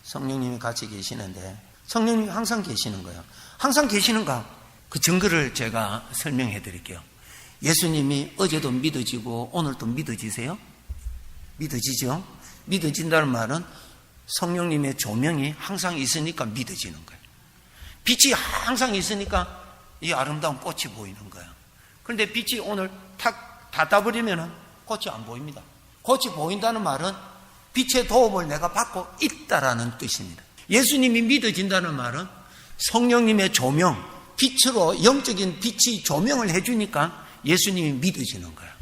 성령님이 같이 계시는데 성령님이 항상 계시는 거예요. 항상 계시는가? 그 증거를 제가 설명해 드릴게요. 예수님이 어제도 믿어지고 오늘도 믿어지세요? 믿어지죠? 믿어진다는 말은 성령님의 조명이 항상 있으니까 믿어지는 거예요. 빛이 항상 있으니까 이 아름다운 꽃이 보이는 거예요. 그런데 빛이 오늘 탁 닫아버리면 꽃이 안 보입니다. 꽃이 보인다는 말은 빛의 도움을 내가 받고 있다라는 뜻입니다. 예수님이 믿어진다는 말은 성령님의 조명, 빛으로 영적인 빛이 조명을 해주니까 예수님이 믿어지는 거예요.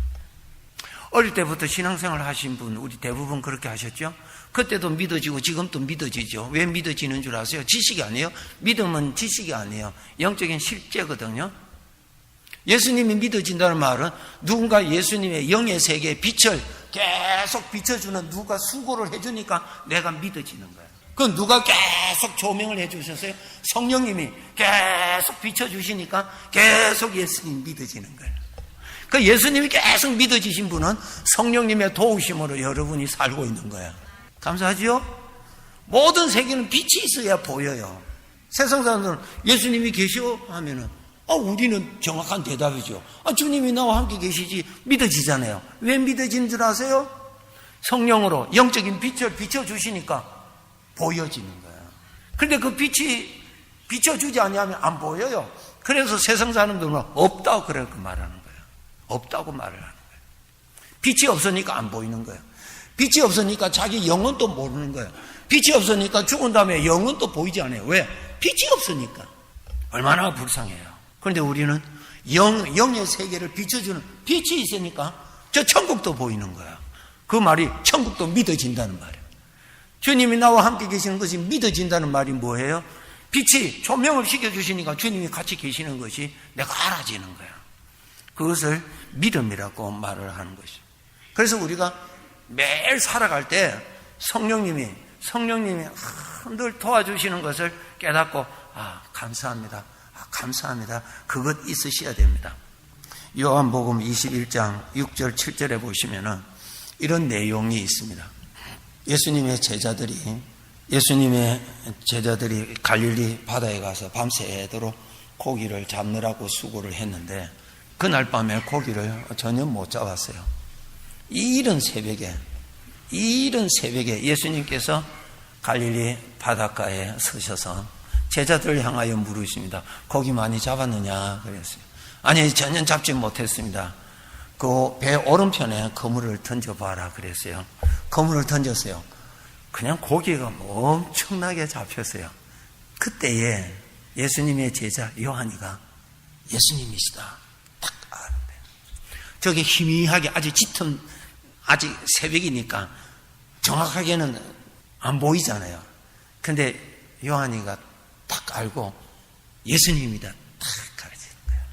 어릴 때부터 신앙생활 하신 분 우리 대부분 그렇게 하셨죠? 그때도 믿어지고 지금도 믿어지죠. 왜 믿어지는 줄 아세요? 지식이 아니에요. 믿음은 지식이 아니에요. 영적인 실제거든요. 예수님이 믿어진다는 말은 누군가 예수님의 영의 세계에 빛을 계속 비춰주는 누가 수고를 해주니까 내가 믿어지는 거예요. 그건 누가 계속 조명을 해주셨어요? 성령님이 계속 비춰주시니까 계속 예수님이 믿어지는 거예요. 그 예수님이 계속 믿어지신 분은 성령님의 도우심으로 여러분이 살고 있는 거예요. 감사하지요? 모든 세계는 빛이 있어야 보여요. 세상 사람들은 예수님이 계시오 하면은 우리는 정확한 대답이죠. 주님이 나와 함께 계시지 믿어지잖아요. 왜 믿어지는 줄 아세요? 성령으로 영적인 빛을 비춰주시니까 보여지는 거예요. 그런데 그 빛이 비춰주지 않으면 안 보여요. 그래서 세상 사람들은 없다고 그렇게 말하는 거예요. 없다고 말을 하는 거예요. 빛이 없으니까 안 보이는 거예요. 빛이 없으니까 자기 영혼도 모르는 거예요. 빛이 없으니까 죽은 다음에 영혼도 보이지 않아요. 왜? 빛이 없으니까. 얼마나 불쌍해요. 그런데 우리는 영의 세계를 비춰주는 빛이 있으니까 저 천국도 보이는 거야. 그 말이 천국도 믿어진다는 말이에요. 주님이 나와 함께 계시는 것이 믿어진다는 말이 뭐예요? 빛이 조명을 시켜주시니까 주님이 같이 계시는 것이 내가 알아지는 거야. 그것을 믿음이라고 말을 하는 것이죠. 그래서 우리가 매일 살아갈 때 성령님이 늘 도와주시는 것을 깨닫고 감사합니다. 감사합니다. 그것 있으셔야 됩니다. 요한복음 21장 6절 7절에 보시면은 이런 내용이 있습니다. 예수님의 제자들이 갈릴리 바다에 가서 밤새도록 고기를 잡느라고 수고를 했는데 그날 밤에 고기를 전혀 못 잡았어요. 이 이른 새벽에 예수님께서 갈릴리 바닷가에 서셔서 제자들을 향하여 물으십니다. 고기 많이 잡았느냐? 그랬어요. 아니, 전혀 잡지 못했습니다. 그 배 오른편에 그물을 던져봐라 그랬어요. 그물을 던졌어요. 그냥 고기가 엄청나게 잡혔어요. 그때에 예수님의 제자 요한이가 예수님이시다 딱 아는데, 저게 희미하게 아직 새벽이니까 정확하게는 안 보이잖아요. 근데 요한이가 딱 알고 예수님이다 딱 가르치는 거예요.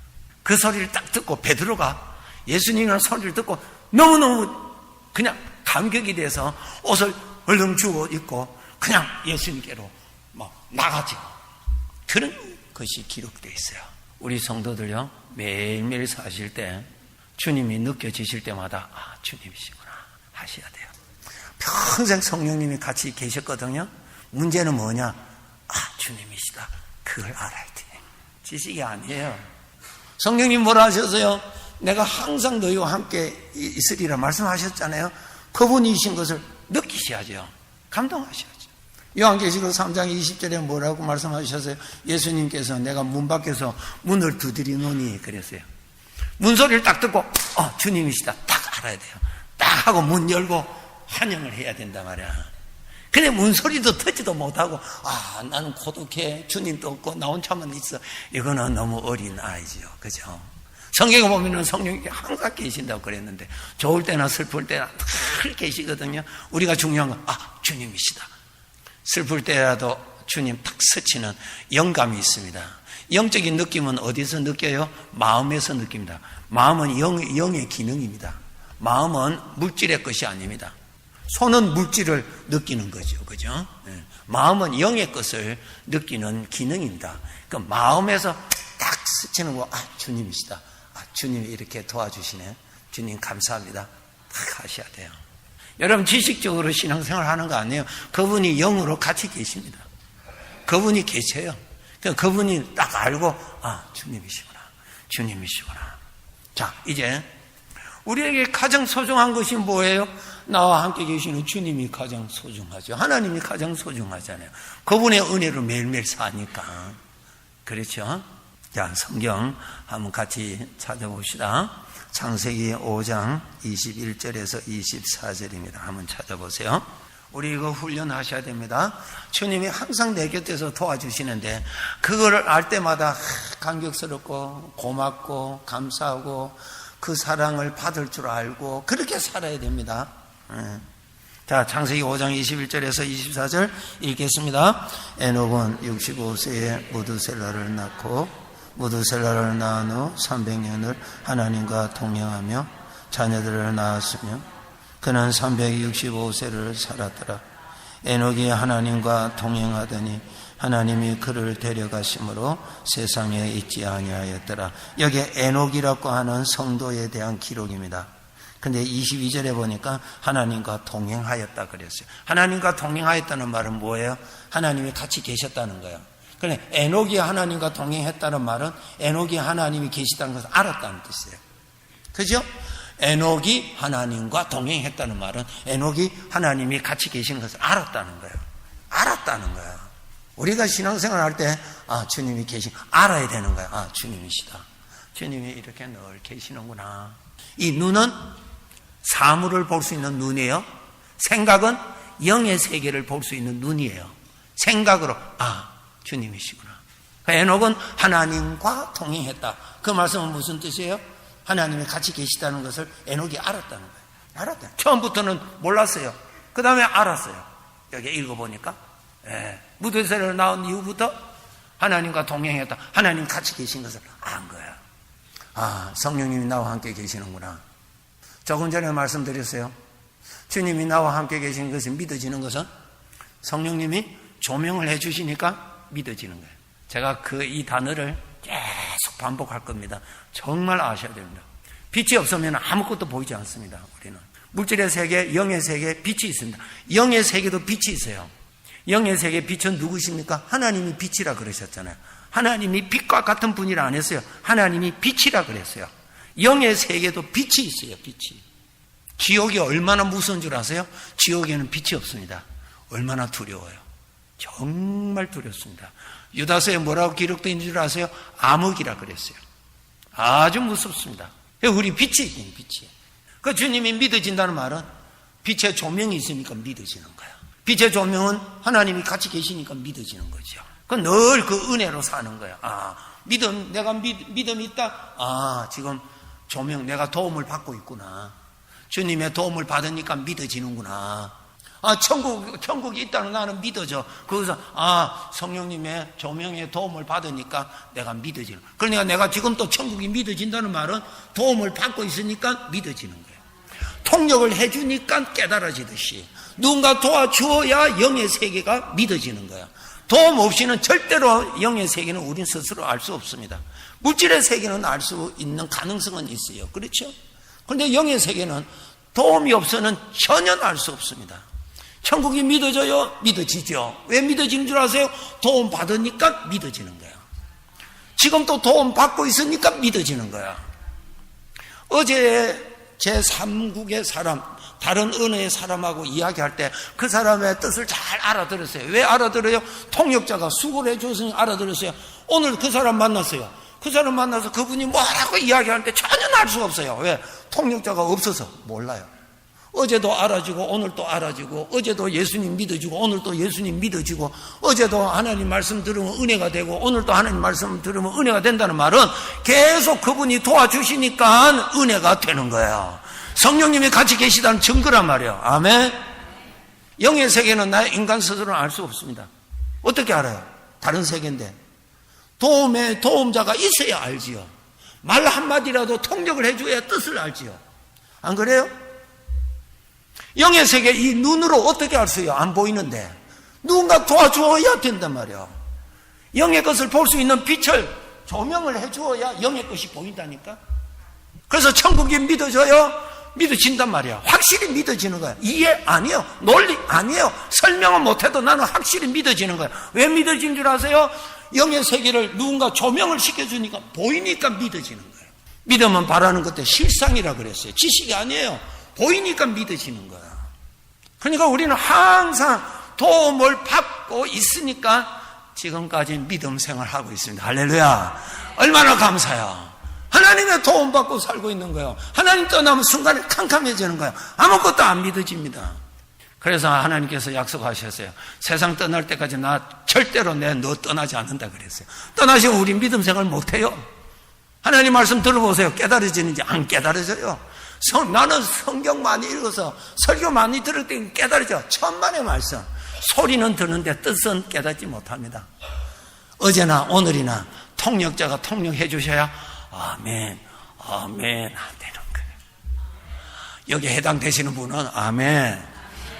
그 소리를 딱 듣고 베드로가 예수님이라는 소리를 듣고 너무너무 그냥 감격이 돼서 옷을 얼른 주워 입고 그냥 예수님께로 막 나가죠. 그런 것이 기록되어 있어요. 우리 성도들요, 매일매일 사실 때 주님이 느껴지실 때마다 주님이시구나 하셔야 돼요. 평생 성령님이 같이 계셨거든요. 문제는 뭐냐? 주님이시다. 그걸 알아야 돼. 지식이 아니에요. 성령님 뭐라 하셨어요? 내가 항상 너희와 함께 있으리라 말씀하셨잖아요. 그분이신 것을 느끼셔야죠. 감동하셔야죠. 요한계시록 3장 20절에 뭐라고 말씀하셨어요? 예수님께서 내가 문 밖에서 문을 두드리노니 그랬어요. 문소리를 딱 듣고 주님이시다 딱 알아야 돼요. 딱 하고 문 열고 환영을 해야 된단 말이야. 근데 문소리도 듣지도 못하고 나는 고독해, 주님도 없고 나 혼자만 있어, 이거는 너무 어린 아이지요. 그죠? 성경에 보면은 성령이 항상 계신다고 그랬는데 좋을 때나 슬플 때나 늘 계시거든요. 우리가 중요한 건 주님이시다. 슬플 때라도 주님 딱 스치는 영감이 있습니다. 영적인 느낌은 어디서 느껴요? 마음에서 느낍니다. 마음은 영의 기능입니다. 마음은 물질의 것이 아닙니다. 손은 물질을 느끼는 거죠. 그죠? 마음은 영의 것을 느끼는 기능입니다. 그 마음에서 딱 스치는 거, 주님이시다. 주님이 이렇게 도와주시네. 주님 감사합니다. 딱 하셔야 돼요. 여러분 지식적으로 신앙생활 하는 거 아니에요. 그분이 영으로 같이 계십니다. 그분이 계셔요. 그분이 딱 알고 주님이시구나. 주님이시구나. 자, 이제 우리에게 가장 소중한 것이 뭐예요? 나와 함께 계시는 주님이 가장 소중하죠. 하나님이 가장 소중하잖아요. 그분의 은혜로 매일매일 사니까. 그렇죠? 자, 성경 한번 같이 찾아봅시다. 창세기 5장 21절에서 24절입니다. 한번 찾아보세요. 우리 이거 훈련하셔야 됩니다. 주님이 항상 내 곁에서 도와주시는데 그거를 알 때마다 감격스럽고 고맙고 감사하고 그 사랑을 받을 줄 알고 그렇게 살아야 됩니다. 자, 창세기 5장 21절에서 24절 읽겠습니다. 에녹은 65세에 무드셀라를 낳고 무드셀라를 낳은 후 300년을 하나님과 동행하며 자녀들을 낳았으며 그는 365세를 살았더라. 에녹이 하나님과 동행하더니 하나님이 그를 데려가심으로 세상에 있지 아니하였더라. 여기에 에녹이라고 하는 성도에 대한 기록입니다. 근데 22절에 보니까 하나님과 동행하였다 그랬어요. 하나님과 동행하였다는 말은 뭐예요? 하나님이 같이 계셨다는 거예요. 그런데 에녹이 하나님과 동행했다는 말은 에녹이 하나님이 계시다는 것을 알았다는 뜻이에요. 그죠? 에녹이 하나님과 동행했다는 말은 에녹이 하나님이 같이 계시는 것을 알았다는 거예요. 알았다는 거예요. 우리가 신앙생활 할 때 주님이 알아야 되는 거예요. 주님이시다. 주님이 이렇게 늘 계시는구나. 이 눈은 사물을 볼 수 있는 눈이에요. 생각은 영의 세계를 볼 수 있는 눈이에요. 생각으로 주님이시구나. 에녹은 하나님과 동행했다. 그 말씀은 무슨 뜻이에요? 하나님이 같이 계시다는 것을 에녹이 알았다는 거예요. 알았다. 처음부터는 몰랐어요. 그 다음에 알았어요. 여기 읽어보니까 무드셀을 낳은 이후부터 하나님과 동행했다. 하나님 같이 계신 것을 안 거야. 아, 성령님이 나와 함께 계시는구나. 조금 전에 말씀드렸어요. 주님이 나와 함께 계시는 것이 믿어지는 것은 성령님이 조명을 해 주시니까 믿어지는 거예요. 제가 이 단어를 계속 반복할 겁니다. 정말 아셔야 됩니다. 빛이 없으면 아무것도 보이지 않습니다. 우리는 물질의 세계, 영의 세계에 빛이 있습니다. 영의 세계도 빛이 있어요. 영의 세계 빛은 누구십니까? 하나님이 빛이라 그러셨잖아요. 하나님이 빛과 같은 분이라 안 했어요. 하나님이 빛이라 그랬어요. 영의 세계도 빛이 있어요. 빛이. 지옥이 얼마나 무서운 줄 아세요? 지옥에는 빛이 없습니다. 얼마나 두려워요. 정말 두렵습니다. 유다서에 뭐라고 기록되어 있는 줄 아세요? 암흑이라 그랬어요. 아주 무섭습니다. 우리 빛이 있긴 빛이. 그 주님이 믿어진다는 말은 빛의 조명이 있으니까 믿어지는 거예요. 빛의 조명은 하나님이 같이 계시니까 믿어지는 거죠. 늘 그 은혜로 사는 거예요. 아, 내가 믿음이 있다? 아, 지금 조명, 내가 도움을 받고 있구나. 주님의 도움을 받으니까 믿어지는구나. 아, 천국이 있다는 나는 믿어져. 거기서, 아, 성령님의 조명의 도움을 받으니까 내가 믿어지는. 그러니까 내가 지금 또 천국이 믿어진다는 말은 도움을 받고 있으니까 믿어지는 거예요. 통역을 해주니까 깨달아지듯이. 누군가 도와주어야 영의 세계가 믿어지는 거예요. 도움 없이는 절대로 영의 세계는 우린 스스로 알 수 없습니다. 물질의 세계는 알 수 있는 가능성은 있어요. 그렇죠? 그런데 영의 세계는 도움이 없어는 전혀 알 수 없습니다. 천국이 믿어져요? 믿어지죠. 왜 믿어지는 줄 아세요? 도움 받으니까 믿어지는 거예요. 지금 또 도움 받고 있으니까 믿어지는 거야. 어제 제3국의 사람, 다른 언어의 사람하고 이야기할 때 그 사람의 뜻을 잘 알아들었어요. 왜 알아들어요? 통역자가 수고를 해줬으니 알아들었어요. 오늘 그 사람 만났어요. 그 사람 만나서 그분이 뭐라고 이야기하는데 전혀 알 수가 없어요. 왜? 통역자가 없어서 몰라요. 어제도 알아주고 오늘도 알아주고, 어제도 예수님 믿어주고 오늘도 예수님 믿어주고, 어제도 하나님 말씀 들으면 은혜가 되고 오늘도 하나님 말씀 들으면 은혜가 된다는 말은 계속 그분이 도와주시니까 은혜가 되는 거예요. 성령님이 같이 계시다는 증거란 말이에요. 아멘. 영의 세계는 나의 인간 스스로는 알 수 없습니다. 어떻게 알아요? 다른 세계인데 도움자가 있어야 알지요. 말 한마디라도 통역을 해줘야 뜻을 알지요. 안 그래요? 영의 세계 이 눈으로 어떻게 알 수 있어요? 안 보이는데 누군가 도와주어야 된단 말이에요. 영의 것을 볼 수 있는 빛을 조명을 해주어야 영의 것이 보인다니까. 그래서 천국이 믿어져요? 믿어진단 말이야. 확실히 믿어지는 거야. 이해 아니에요. 논리 아니에요. 설명은 못해도 나는 확실히 믿어지는 거야. 왜 믿어진 줄 아세요? 영의 세계를 누군가 조명을 시켜주니까 보이니까 믿어지는 거예요. 믿으면 바라는 것도 실상이라 그랬어요. 지식이 아니에요. 보이니까 믿어지는 거야. 그러니까 우리는 항상 도움을 받고 있으니까 지금까지 믿음 생활하고 있습니다. 할렐루야. 얼마나 감사해요. 하나님의 도움 받고 살고 있는 거예요. 하나님 떠나면 순간에 캄캄해지는 거예요. 아무것도 안 믿어집니다. 그래서 하나님께서 약속하셨어요. 세상 떠날 때까지 나 절대로 너 떠나지 않는다 그랬어요. 떠나시면 우리 믿음 생활 못해요. 하나님 말씀 들어보세요. 깨달아지는지 안 깨달아져요. 나는 성경 많이 읽어서 설교 많이 들을 때 깨달아져. 천만의 말씀. 소리는 듣는데 뜻은 깨닫지 못합니다. 어제나 오늘이나 통역자가 통역해 주셔야 아멘, 아멘 안 되는 거예요. 여기에 해당되시는 분은 아멘,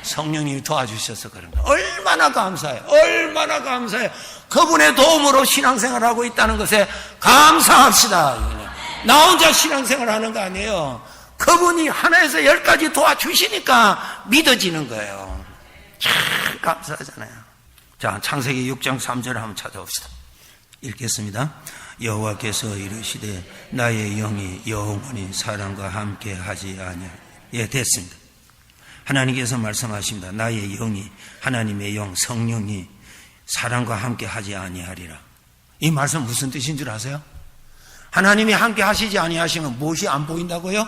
성령님이 도와주셔서 그런 거예요. 얼마나 감사해요. 얼마나 감사해요. 그분의 도움으로 신앙생활하고 있다는 것에 감사합시다. 나 혼자 신앙생활하는 거 아니에요. 그분이 하나에서 10가지 도와주시니까 믿어지는 거예요. 참 감사하잖아요. 자, 창세기 6장 3절을 한번 찾아봅시다. 읽겠습니다. 여호와께서 이르시되 나의 영이 영원히 사람과 함께 하지 아니하리라. 예, 됐습니다. 하나님께서 말씀하십니다. 나의 영이, 하나님의 영, 성령이 사람과 함께 하지 아니하리라. 이 말씀 무슨 뜻인 줄 아세요? 하나님이 함께 하시지 아니하시면 무엇이 안 보인다고요?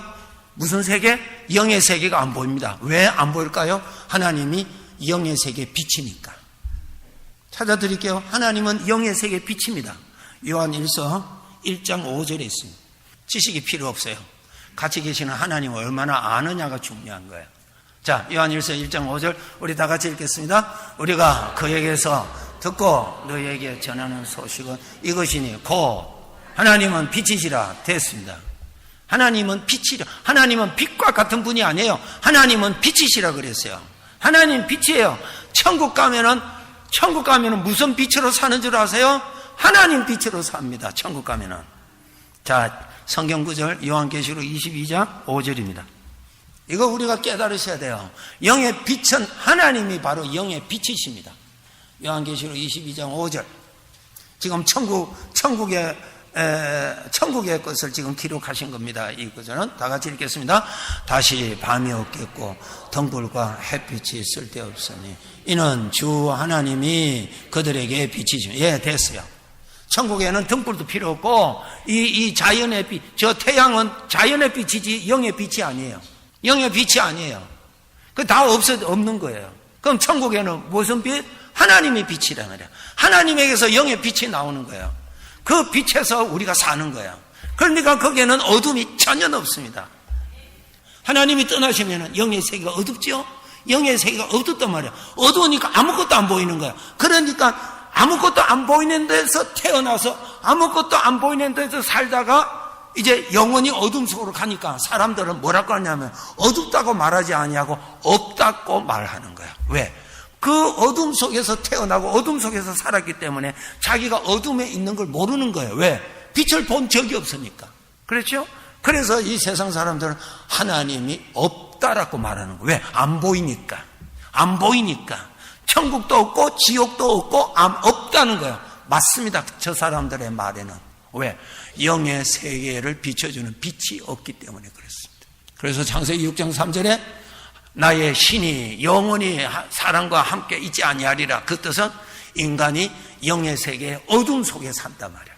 무슨 세계? 영의 세계가 안 보입니다. 왜 안 보일까요? 하나님이 영의 세계 빛이니까. 찾아드릴게요. 하나님은 영의 세계 빛입니다. 요한일서 1장 5절에 있습니다. 지식이 필요 없어요. 같이 계시는 하나님을 얼마나 아느냐가 중요한 거예요. 자, 요한일서 1장 5절 우리 다 같이 읽겠습니다. 우리가 그에게서 듣고 너희에게 전하는 소식은 이것이니 곧 하나님은 빛이시라 됐습니다. 하나님은 빛이라. 하나님은 빛과 같은 분이 아니에요. 하나님은 빛이시라 그랬어요. 하나님 빛이에요. 천국 가면은 무슨 빛으로 사는 줄 아세요? 하나님 빛으로 삽니다. 천국 가면은. 자, 성경 구절 요한계시록 22장 5절입니다. 이거 우리가 깨달으셔야 돼요. 영의 빛은 하나님이 바로 영의 빛이십니다. 요한계시록 22장 5절. 지금 천국의 것을 지금 기록하신 겁니다. 이 구절은 다 같이 읽겠습니다. 다시 밤이 없겠고 등불과 햇빛이 쓸데없으니 이는 주 하나님이 그들에게 빛이죠. 예, 됐어요. 천국에는 등불도 필요 없고 이 자연의 빛, 저 태양은 자연의 빛이지 영의 빛이 아니에요. 영의 빛이 아니에요. 그 다 없는 거예요. 그럼 천국에는 무슨 빛? 하나님의 빛이란 말이에요. 하나님에게서 영의 빛이 나오는 거예요. 그 빛에서 우리가 사는 거예요. 그러니까 거기에는 어둠이 전혀 없습니다. 하나님이 떠나시면 영의 세계가 어둡죠? 영의 세계가 어둡단 말이에요. 어두우니까 아무것도 안 보이는 거예요. 그러니까 아무것도 안 보이는 데서 태어나서 아무것도 안 보이는 데서 살다가 이제 영원히 어둠 속으로 가니까 사람들은 뭐라고 하냐면 어둡다고 말하지 아니하고 없다고 말하는 거예요. 왜? 그 어둠 속에서 태어나고 어둠 속에서 살았기 때문에 자기가 어둠에 있는 걸 모르는 거예요. 왜? 빛을 본 적이 없으니까. 그렇죠? 그래서 이 세상 사람들은 하나님이 없다라고 말하는 거예요. 왜? 안 보이니까. 안 보이니까. 천국도 없고 지옥도 없고 없다는 거예요. 맞습니다. 저 사람들의 말에는. 왜? 영의 세계를 비춰주는 빛이 없기 때문에 그렇습니다. 그래서 창세기 6장 3절에 나의 신이 영원히 사람과 함께 있지 아니하리라. 그 뜻은 인간이 영의 세계의 어둠 속에 산단 말이에요.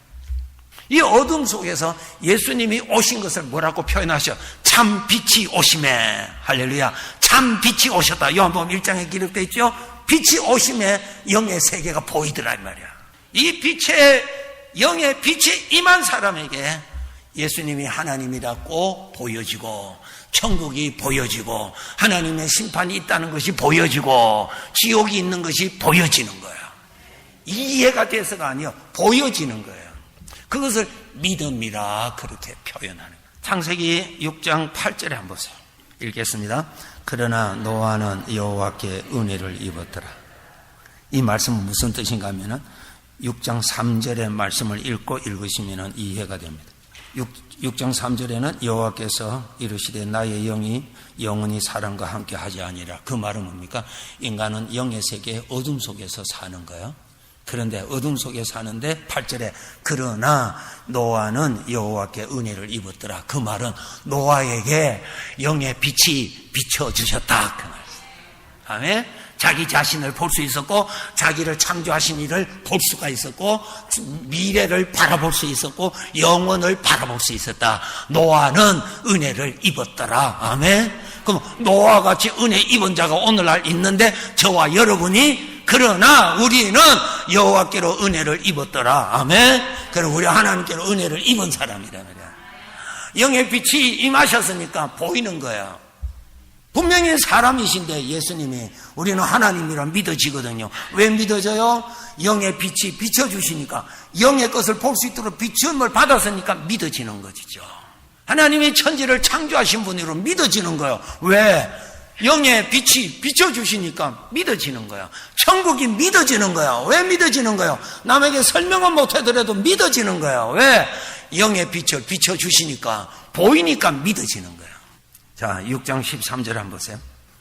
이 어둠 속에서 예수님이 오신 것을 뭐라고 표현하셔? 참 빛이 오심에. 할렐루야. 참 빛이 오셨다. 요한복음 1장에 기록되어 있죠. 빛이 오심에 영의 세계가 보이더라 이 말이야. 이 영의 빛이 임한 사람에게 예수님이 하나님이라고 보여지고 천국이 보여지고 하나님의 심판이 있다는 것이 보여지고 지옥이 있는 것이 보여지는 거예요. 이해가 돼서가 아니요, 보여지는 거예요. 그것을 믿음이라 그렇게 표현하는 거예요. 창세기 6장 8절에 한번 보세요. 읽겠습니다. 그러나 노아는 여호와께 은혜를 입었더라. 이 말씀은 무슨 뜻인가 하면은 6장 3절의 말씀을 읽으시면 이해가 됩니다. 6장 3절에는 여호와께서 이르시되 나의 영이 영원히 사람과 함께 하지 아니라. 그 말은 뭡니까? 인간은 영의 세계의 어둠 속에서 사는 거예요. 그런데 어둠 속에 사는데 8절에 그러나 노아는 여호와께 은혜를 입었더라. 그 말은 노아에게 영의 빛이 비춰주셨다 그 말이에요. 아멘. 자기 자신을 볼 수 있었고 자기를 창조하신 이를 볼 수가 있었고 미래를 바라볼 수 있었고 영원을 바라볼 수 있었다. 노아는 은혜를 입었더라. 아멘. 그럼 노아같이 은혜 입은 자가 오늘날 있는데 저와 여러분이 그러나 우리는 여호와께로 은혜를 입었더라. 아멘. 그럼 우리 하나님께로 은혜를 입은 사람이라 말이야. 영의 빛이 임하셨으니까 보이는 거야. 분명히 사람이신데 예수님이 우리는 하나님이라 믿어지거든요. 왜 믿어져요? 영의 빛이 비춰주시니까 영의 것을 볼 수 있도록 비추음을 받았으니까 믿어지는 것이죠. 하나님이 천지를 창조하신 분으로 믿어지는 거예요. 왜? 영의 빛이 비춰주시니까 믿어지는 거야. 천국이 믿어지는 거야. 왜 믿어지는 거야? 남에게 설명은 못하더라도 믿어지는 거야. 왜? 영의 빛을 비춰주시니까 보이니까 믿어지는 거야. 자, 6장 13절 한번 보세요.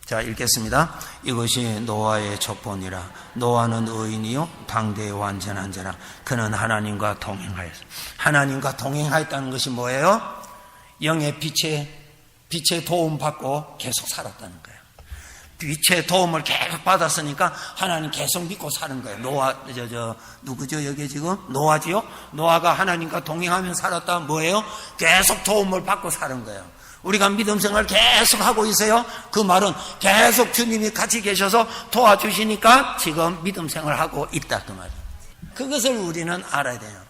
자, 읽겠습니다. 이것이 노아의 족본이라. 노아는 의인이요 당대의 완전한 자라. 그는 하나님과 동행하였어. 하나님과 동행하였다는 것이 뭐예요? 영의 빛의 도움 받고 계속 살았다는 거예요. 빛의 도움을 계속 받았으니까 하나님 계속 믿고 사는 거예요. 누구죠? 여기 지금 노아지요? 노아가 하나님과 동행하며 살았다. 뭐예요? 계속 도움을 받고 사는 거예요. 우리가 믿음 생활 계속 하고 있어요. 그 말은 계속 주님이 같이 계셔서 도와주시니까 지금 믿음 생활 하고 있다 그 말이에요. 그것을 우리는 알아야 돼요.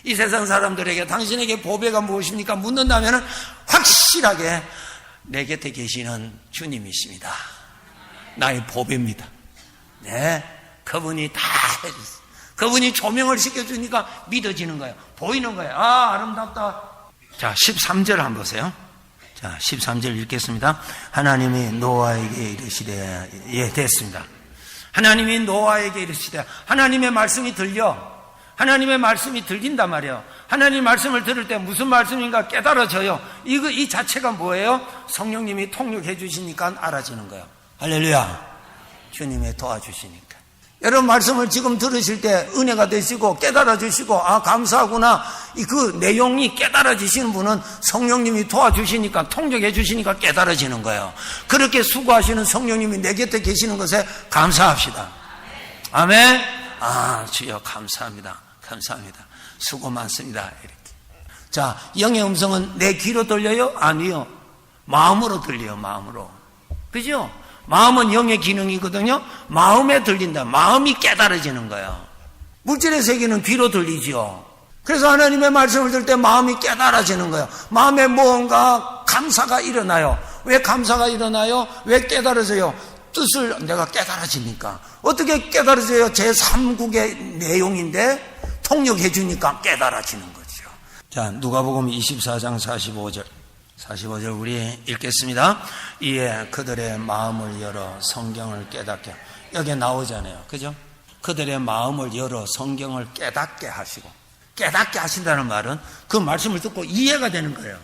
이 세상 사람들에게 당신에게 보배가 무엇입니까? 묻는다면 확실하게 내 곁에 계시는 주님이십니다. 나의 보배입니다. 네, 그분이 다 해주세요. 그분이 조명을 시켜주니까 믿어지는 거예요. 보이는 거예요. 아, 아름답다. 자, 13절 한번 보세요. 자, 13절 읽겠습니다. 하나님이 노아에게 이르시되, 예, 됐습니다. 하나님이 노아에게 이르시되, 하나님의 말씀이 들려. 하나님의 말씀이 들린단 말이에요. 하나님의 말씀을 들을 때 무슨 말씀인가 깨달아져요. 이 자체가 뭐예요? 성령님이 통역해 주시니까 알아지는 거예요. 할렐루야. 주님의 도와주시니까. 여러분 말씀을 지금 들으실 때 은혜가 되시고 깨달아 주시고, 아, 감사하구나. 그 내용이 깨달아지시는 분은 성령님이 도와주시니까, 통역해 주시니까 깨달아지는 거예요. 그렇게 수고하시는 성령님이 내 곁에 계시는 것에 감사합시다. 아멘. 아, 주여 감사합니다. 감사합니다. 수고 많습니다. 이렇게. 자, 영의 음성은 내 귀로 들려요? 아니요. 마음으로 들려요. 마음으로. 그죠? 마음은 영의 기능이거든요. 마음에 들린다. 마음이 깨달아지는 거예요. 물질의 세계는 귀로 들리죠. 그래서 하나님의 말씀을 들을 때 마음이 깨달아지는 거예요. 마음에 무언가 감사가 일어나요. 왜 감사가 일어나요? 왜 깨달아져요? 뜻을 내가 깨달아지니까. 어떻게 깨달아져요? 제3국의 내용인데 통역해 주니까 깨달아지는 거죠. 자, 누가복음 24장 45절 우리 읽겠습니다. 이에 그들의 마음을 열어 성경을 깨닫게. 여기에 나오잖아요. 그죠? 그들의 마음을 열어 성경을 깨닫게 하시고. 깨닫게 하신다는 말은 그 말씀을 듣고 이해가 되는 거예요.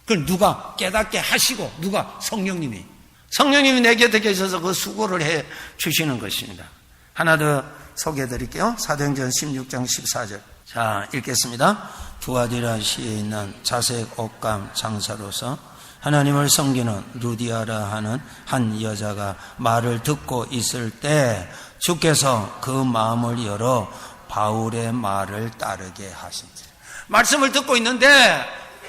그걸 누가 깨닫게 하시고, 누가? 성령님이. 성령님이 내 곁에 계셔서 그 수고를 해 주시는 것입니다. 하나 더 소개해 드릴게요. 사도행전 16장 14절. 자, 읽겠습니다. 두아디라 시에 있는 자색 옷감 장사로서 하나님을 섬기는 루디아라 하는 한 여자가 말을 듣고 있을 때 주께서 그 마음을 열어 바울의 말을 따르게 하신지라. 말씀을 듣고 있는데,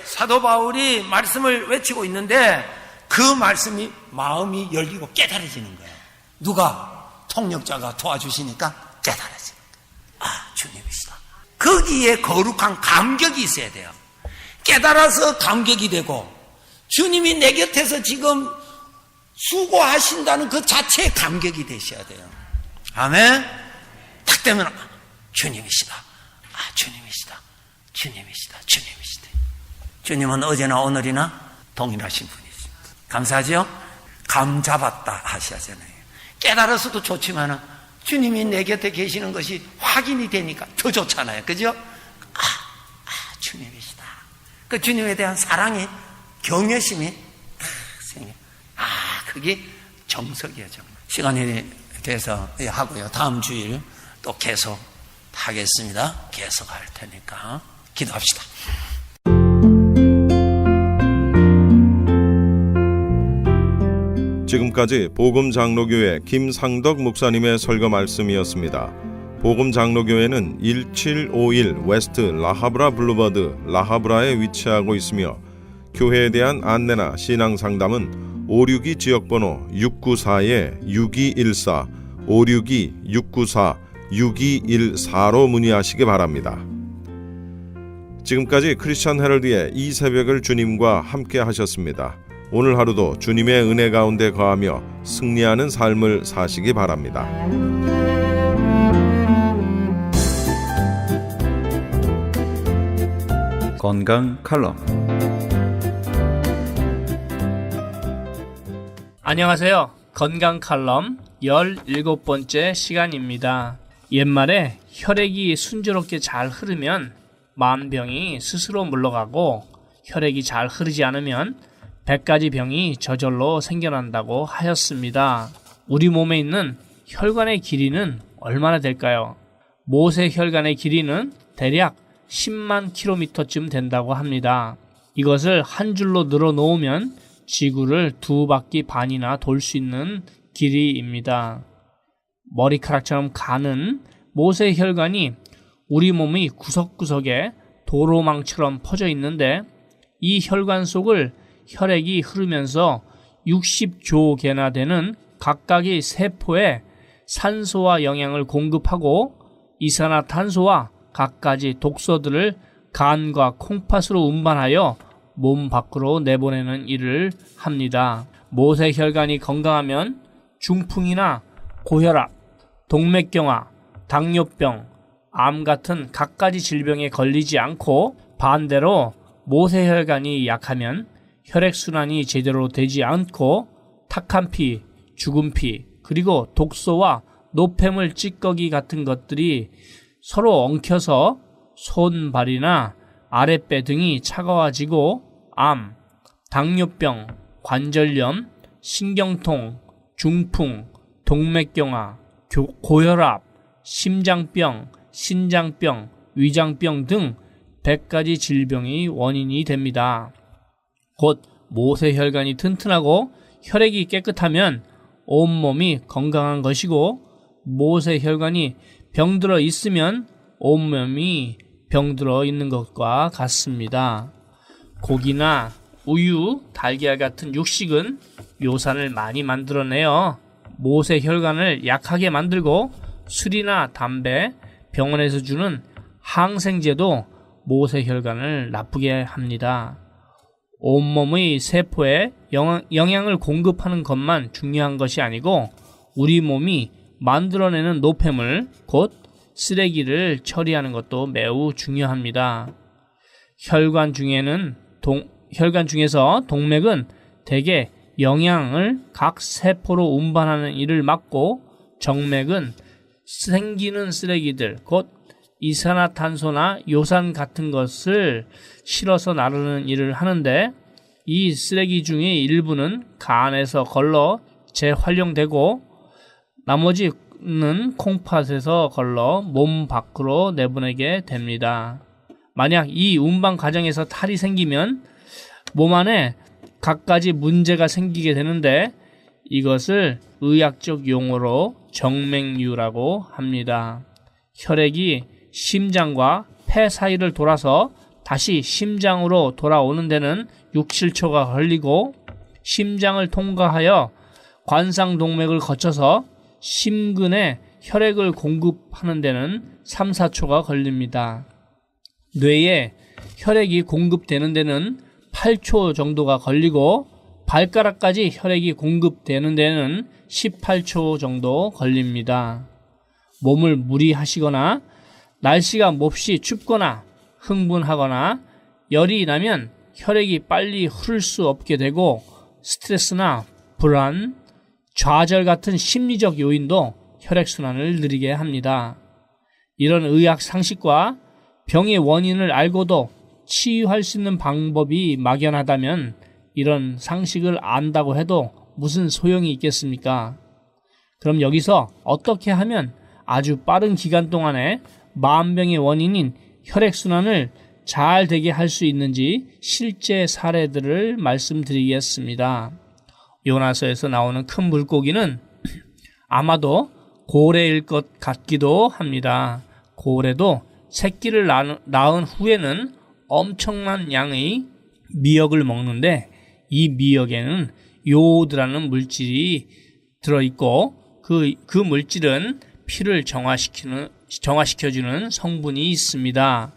사도 바울이 말씀을 외치고 있는데 그 말씀이 마음이 열리고 깨달아지는 거예요. 누가? 통역자가 도와주시니까 깨달아지는 거예요. 아, 주님이시다. 거기에 거룩한 감격이 있어야 돼요. 깨달아서 감격이 되고, 주님이 내 곁에서 지금 수고하신다는 그 자체의 감격이 되셔야 돼요. 아멘. 딱 되면 주님이시다. 아, 주님이시다. 주님이시다. 주님이시다. 주님은 어제나 오늘이나 동일하신 분이십니다. 감사하죠? 감 잡았다 하시잖아요. 깨달아서도 좋지만은 주님이 내 곁에 계시는 것이 확인이 되니까 더 좋잖아요. 그죠? 주님이시다. 그 주님에 대한 사랑이, 경외심이 딱 생겨요. 그게 정석이에요, 정말. 시간이 돼서 하고요. 다음 주일 또 계속 하겠습니다. 계속 할 테니까 기도합시다. 지금까지 복음장로교회 김상덕 목사님의 설교 말씀이었습니다. 복음장로교회는 1751 웨스트 라하브라 블루버드 라하브라에 위치하고 있으며 교회에 대한 안내나 신앙상담은 562 지역번호 694-6214 562-694-6214로 문의하시기 바랍니다. 지금까지 크리스천 헤럴드의 이 새벽을 주님과 함께 하셨습니다. 오늘 하루도 주님의 은혜 가운데 거하며 승리하는 삶을 사시기 바랍니다. 건강 칼럼. 안녕하세요. 건강 칼럼 17번째 시간입니다. 옛말에 혈액이 순조롭게 잘 흐르면 만병이 스스로 물러가고 혈액이 잘 흐르지 않으면 100가지 병이 저절로 생겨난다고 하였습니다. 우리 몸에 있는 혈관의 길이는 얼마나 될까요? 모세 혈관의 길이는 대략 10만 킬로미터쯤 된다고 합니다. 이것을 한 줄로 늘어 놓으면 지구를 2바퀴 반이나 돌 수 있는 길이입니다. 머리카락처럼 가는 모세 혈관이 우리 몸의 구석구석에 도로망처럼 퍼져 있는데 이 혈관 속을 혈액이 흐르면서 60조 개나 되는 각각의 세포에 산소와 영양을 공급하고 이산화탄소와 갖가지 독소들을 간과 콩팥으로 운반하여 몸 밖으로 내보내는 일을 합니다. 모세혈관이 건강하면 중풍이나 고혈압, 동맥경화, 당뇨병, 암 같은 갖가지 질병에 걸리지 않고, 반대로 모세혈관이 약하면 혈액순환이 제대로 되지 않고 탁한 피, 죽은 피, 그리고 독소와 노폐물 찌꺼기 같은 것들이 서로 엉켜서 손, 발이나 아랫배 등이 차가워지고 암, 당뇨병, 관절염, 신경통, 중풍, 동맥경화, 고혈압, 심장병, 신장병, 위장병 등 100가지 질병이 원인이 됩니다. 곧 모세혈관이 튼튼하고 혈액이 깨끗하면 온몸이 건강한 것이고, 모세혈관이 병들어 있으면 온몸이 병들어 있는 것과 같습니다. 고기나 우유, 달걀 같은 육식은 요산을 많이 만들어내어 모세혈관을 약하게 만들고, 술이나 담배, 병원에서 주는 항생제도 모세혈관을 나쁘게 합니다. 온몸의 세포에 영양을 공급하는 것만 중요한 것이 아니고, 우리 몸이 만들어내는 노폐물, 곧 쓰레기를 처리하는 것도 매우 중요합니다. 혈관 중에서 동맥은 대개 영양을 각 세포로 운반하는 일을 맡고, 정맥은 생기는 쓰레기들, 곧 이산화탄소나 요산 같은 것을 실어서 나르는 일을 하는데, 이 쓰레기 중의 일부는 간에서 걸러 재활용되고 나머지는 콩팥에서 걸러 몸 밖으로 내보내게 됩니다. 만약 이 운반 과정에서 탈이 생기면 몸 안에 갖가지 문제가 생기게 되는데, 이것을 의학적 용어로 정맥류라고 합니다. 혈액이 심장과 폐 사이를 돌아서 다시 심장으로 돌아오는 데는 6-7초가 걸리고, 심장을 통과하여 관상동맥을 거쳐서 심근에 혈액을 공급하는 데는 3-4초가 걸립니다. 뇌에 혈액이 공급되는 데는 8초 정도가 걸리고, 발가락까지 혈액이 공급되는 데는 18초 정도 걸립니다. 몸을 무리하시거나 날씨가 몹시 춥거나 흥분하거나 열이 나면 혈액이 빨리 흐를 수 없게 되고, 스트레스나 불안, 좌절 같은 심리적 요인도 혈액순환을 느리게 합니다. 이런 의학 상식과 병의 원인을 알고도 치유할 수 있는 방법이 막연하다면 이런 상식을 안다고 해도 무슨 소용이 있겠습니까? 그럼 여기서 어떻게 하면 아주 빠른 기간 동안에 만병의 원인인 혈액순환을 잘 되게 할 수 있는지 실제 사례들을 말씀드리겠습니다. 요나서에서 나오는 큰 물고기는 아마도 고래일 것 같기도 합니다. 고래도 새끼를 낳은 후에는 엄청난 양의 미역을 먹는데, 이 미역에는 요오드라는 물질이 들어있고, 그 물질은 피를 정화시켜주는 성분이 있습니다.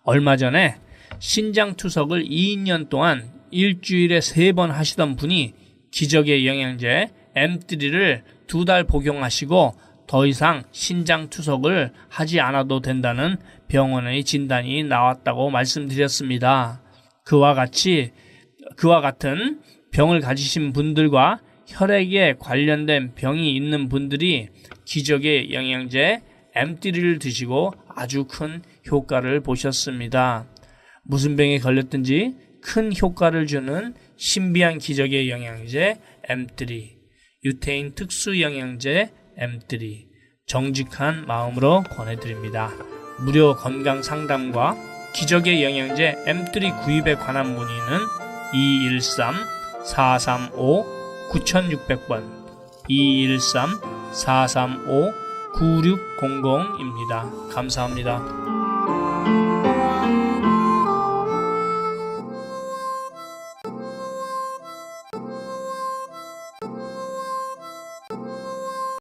얼마 전에 신장투석을 2년 동안 일주일에 3번 하시던 분이 기적의 영양제 M3를 2달 복용하시고 더 이상 신장투석을 하지 않아도 된다는 병원의 진단이 나왔다고 말씀드렸습니다. 그와 같은 병을 가지신 분들과 혈액에 관련된 병이 있는 분들이 기적의 영양제 M3를 드시고 아주 큰 효과를 보셨습니다. 무슨 병에 걸렸든지 큰 효과를 주는 신비한 기적의 영양제 M3, 유태인 특수 영양제 M3, 정직한 마음으로 권해드립니다. 무료 건강 상담과 기적의 영양제 M3 구입에 관한 문의는 213-435-9600번, 213-435-9600입니다. 감사합니다.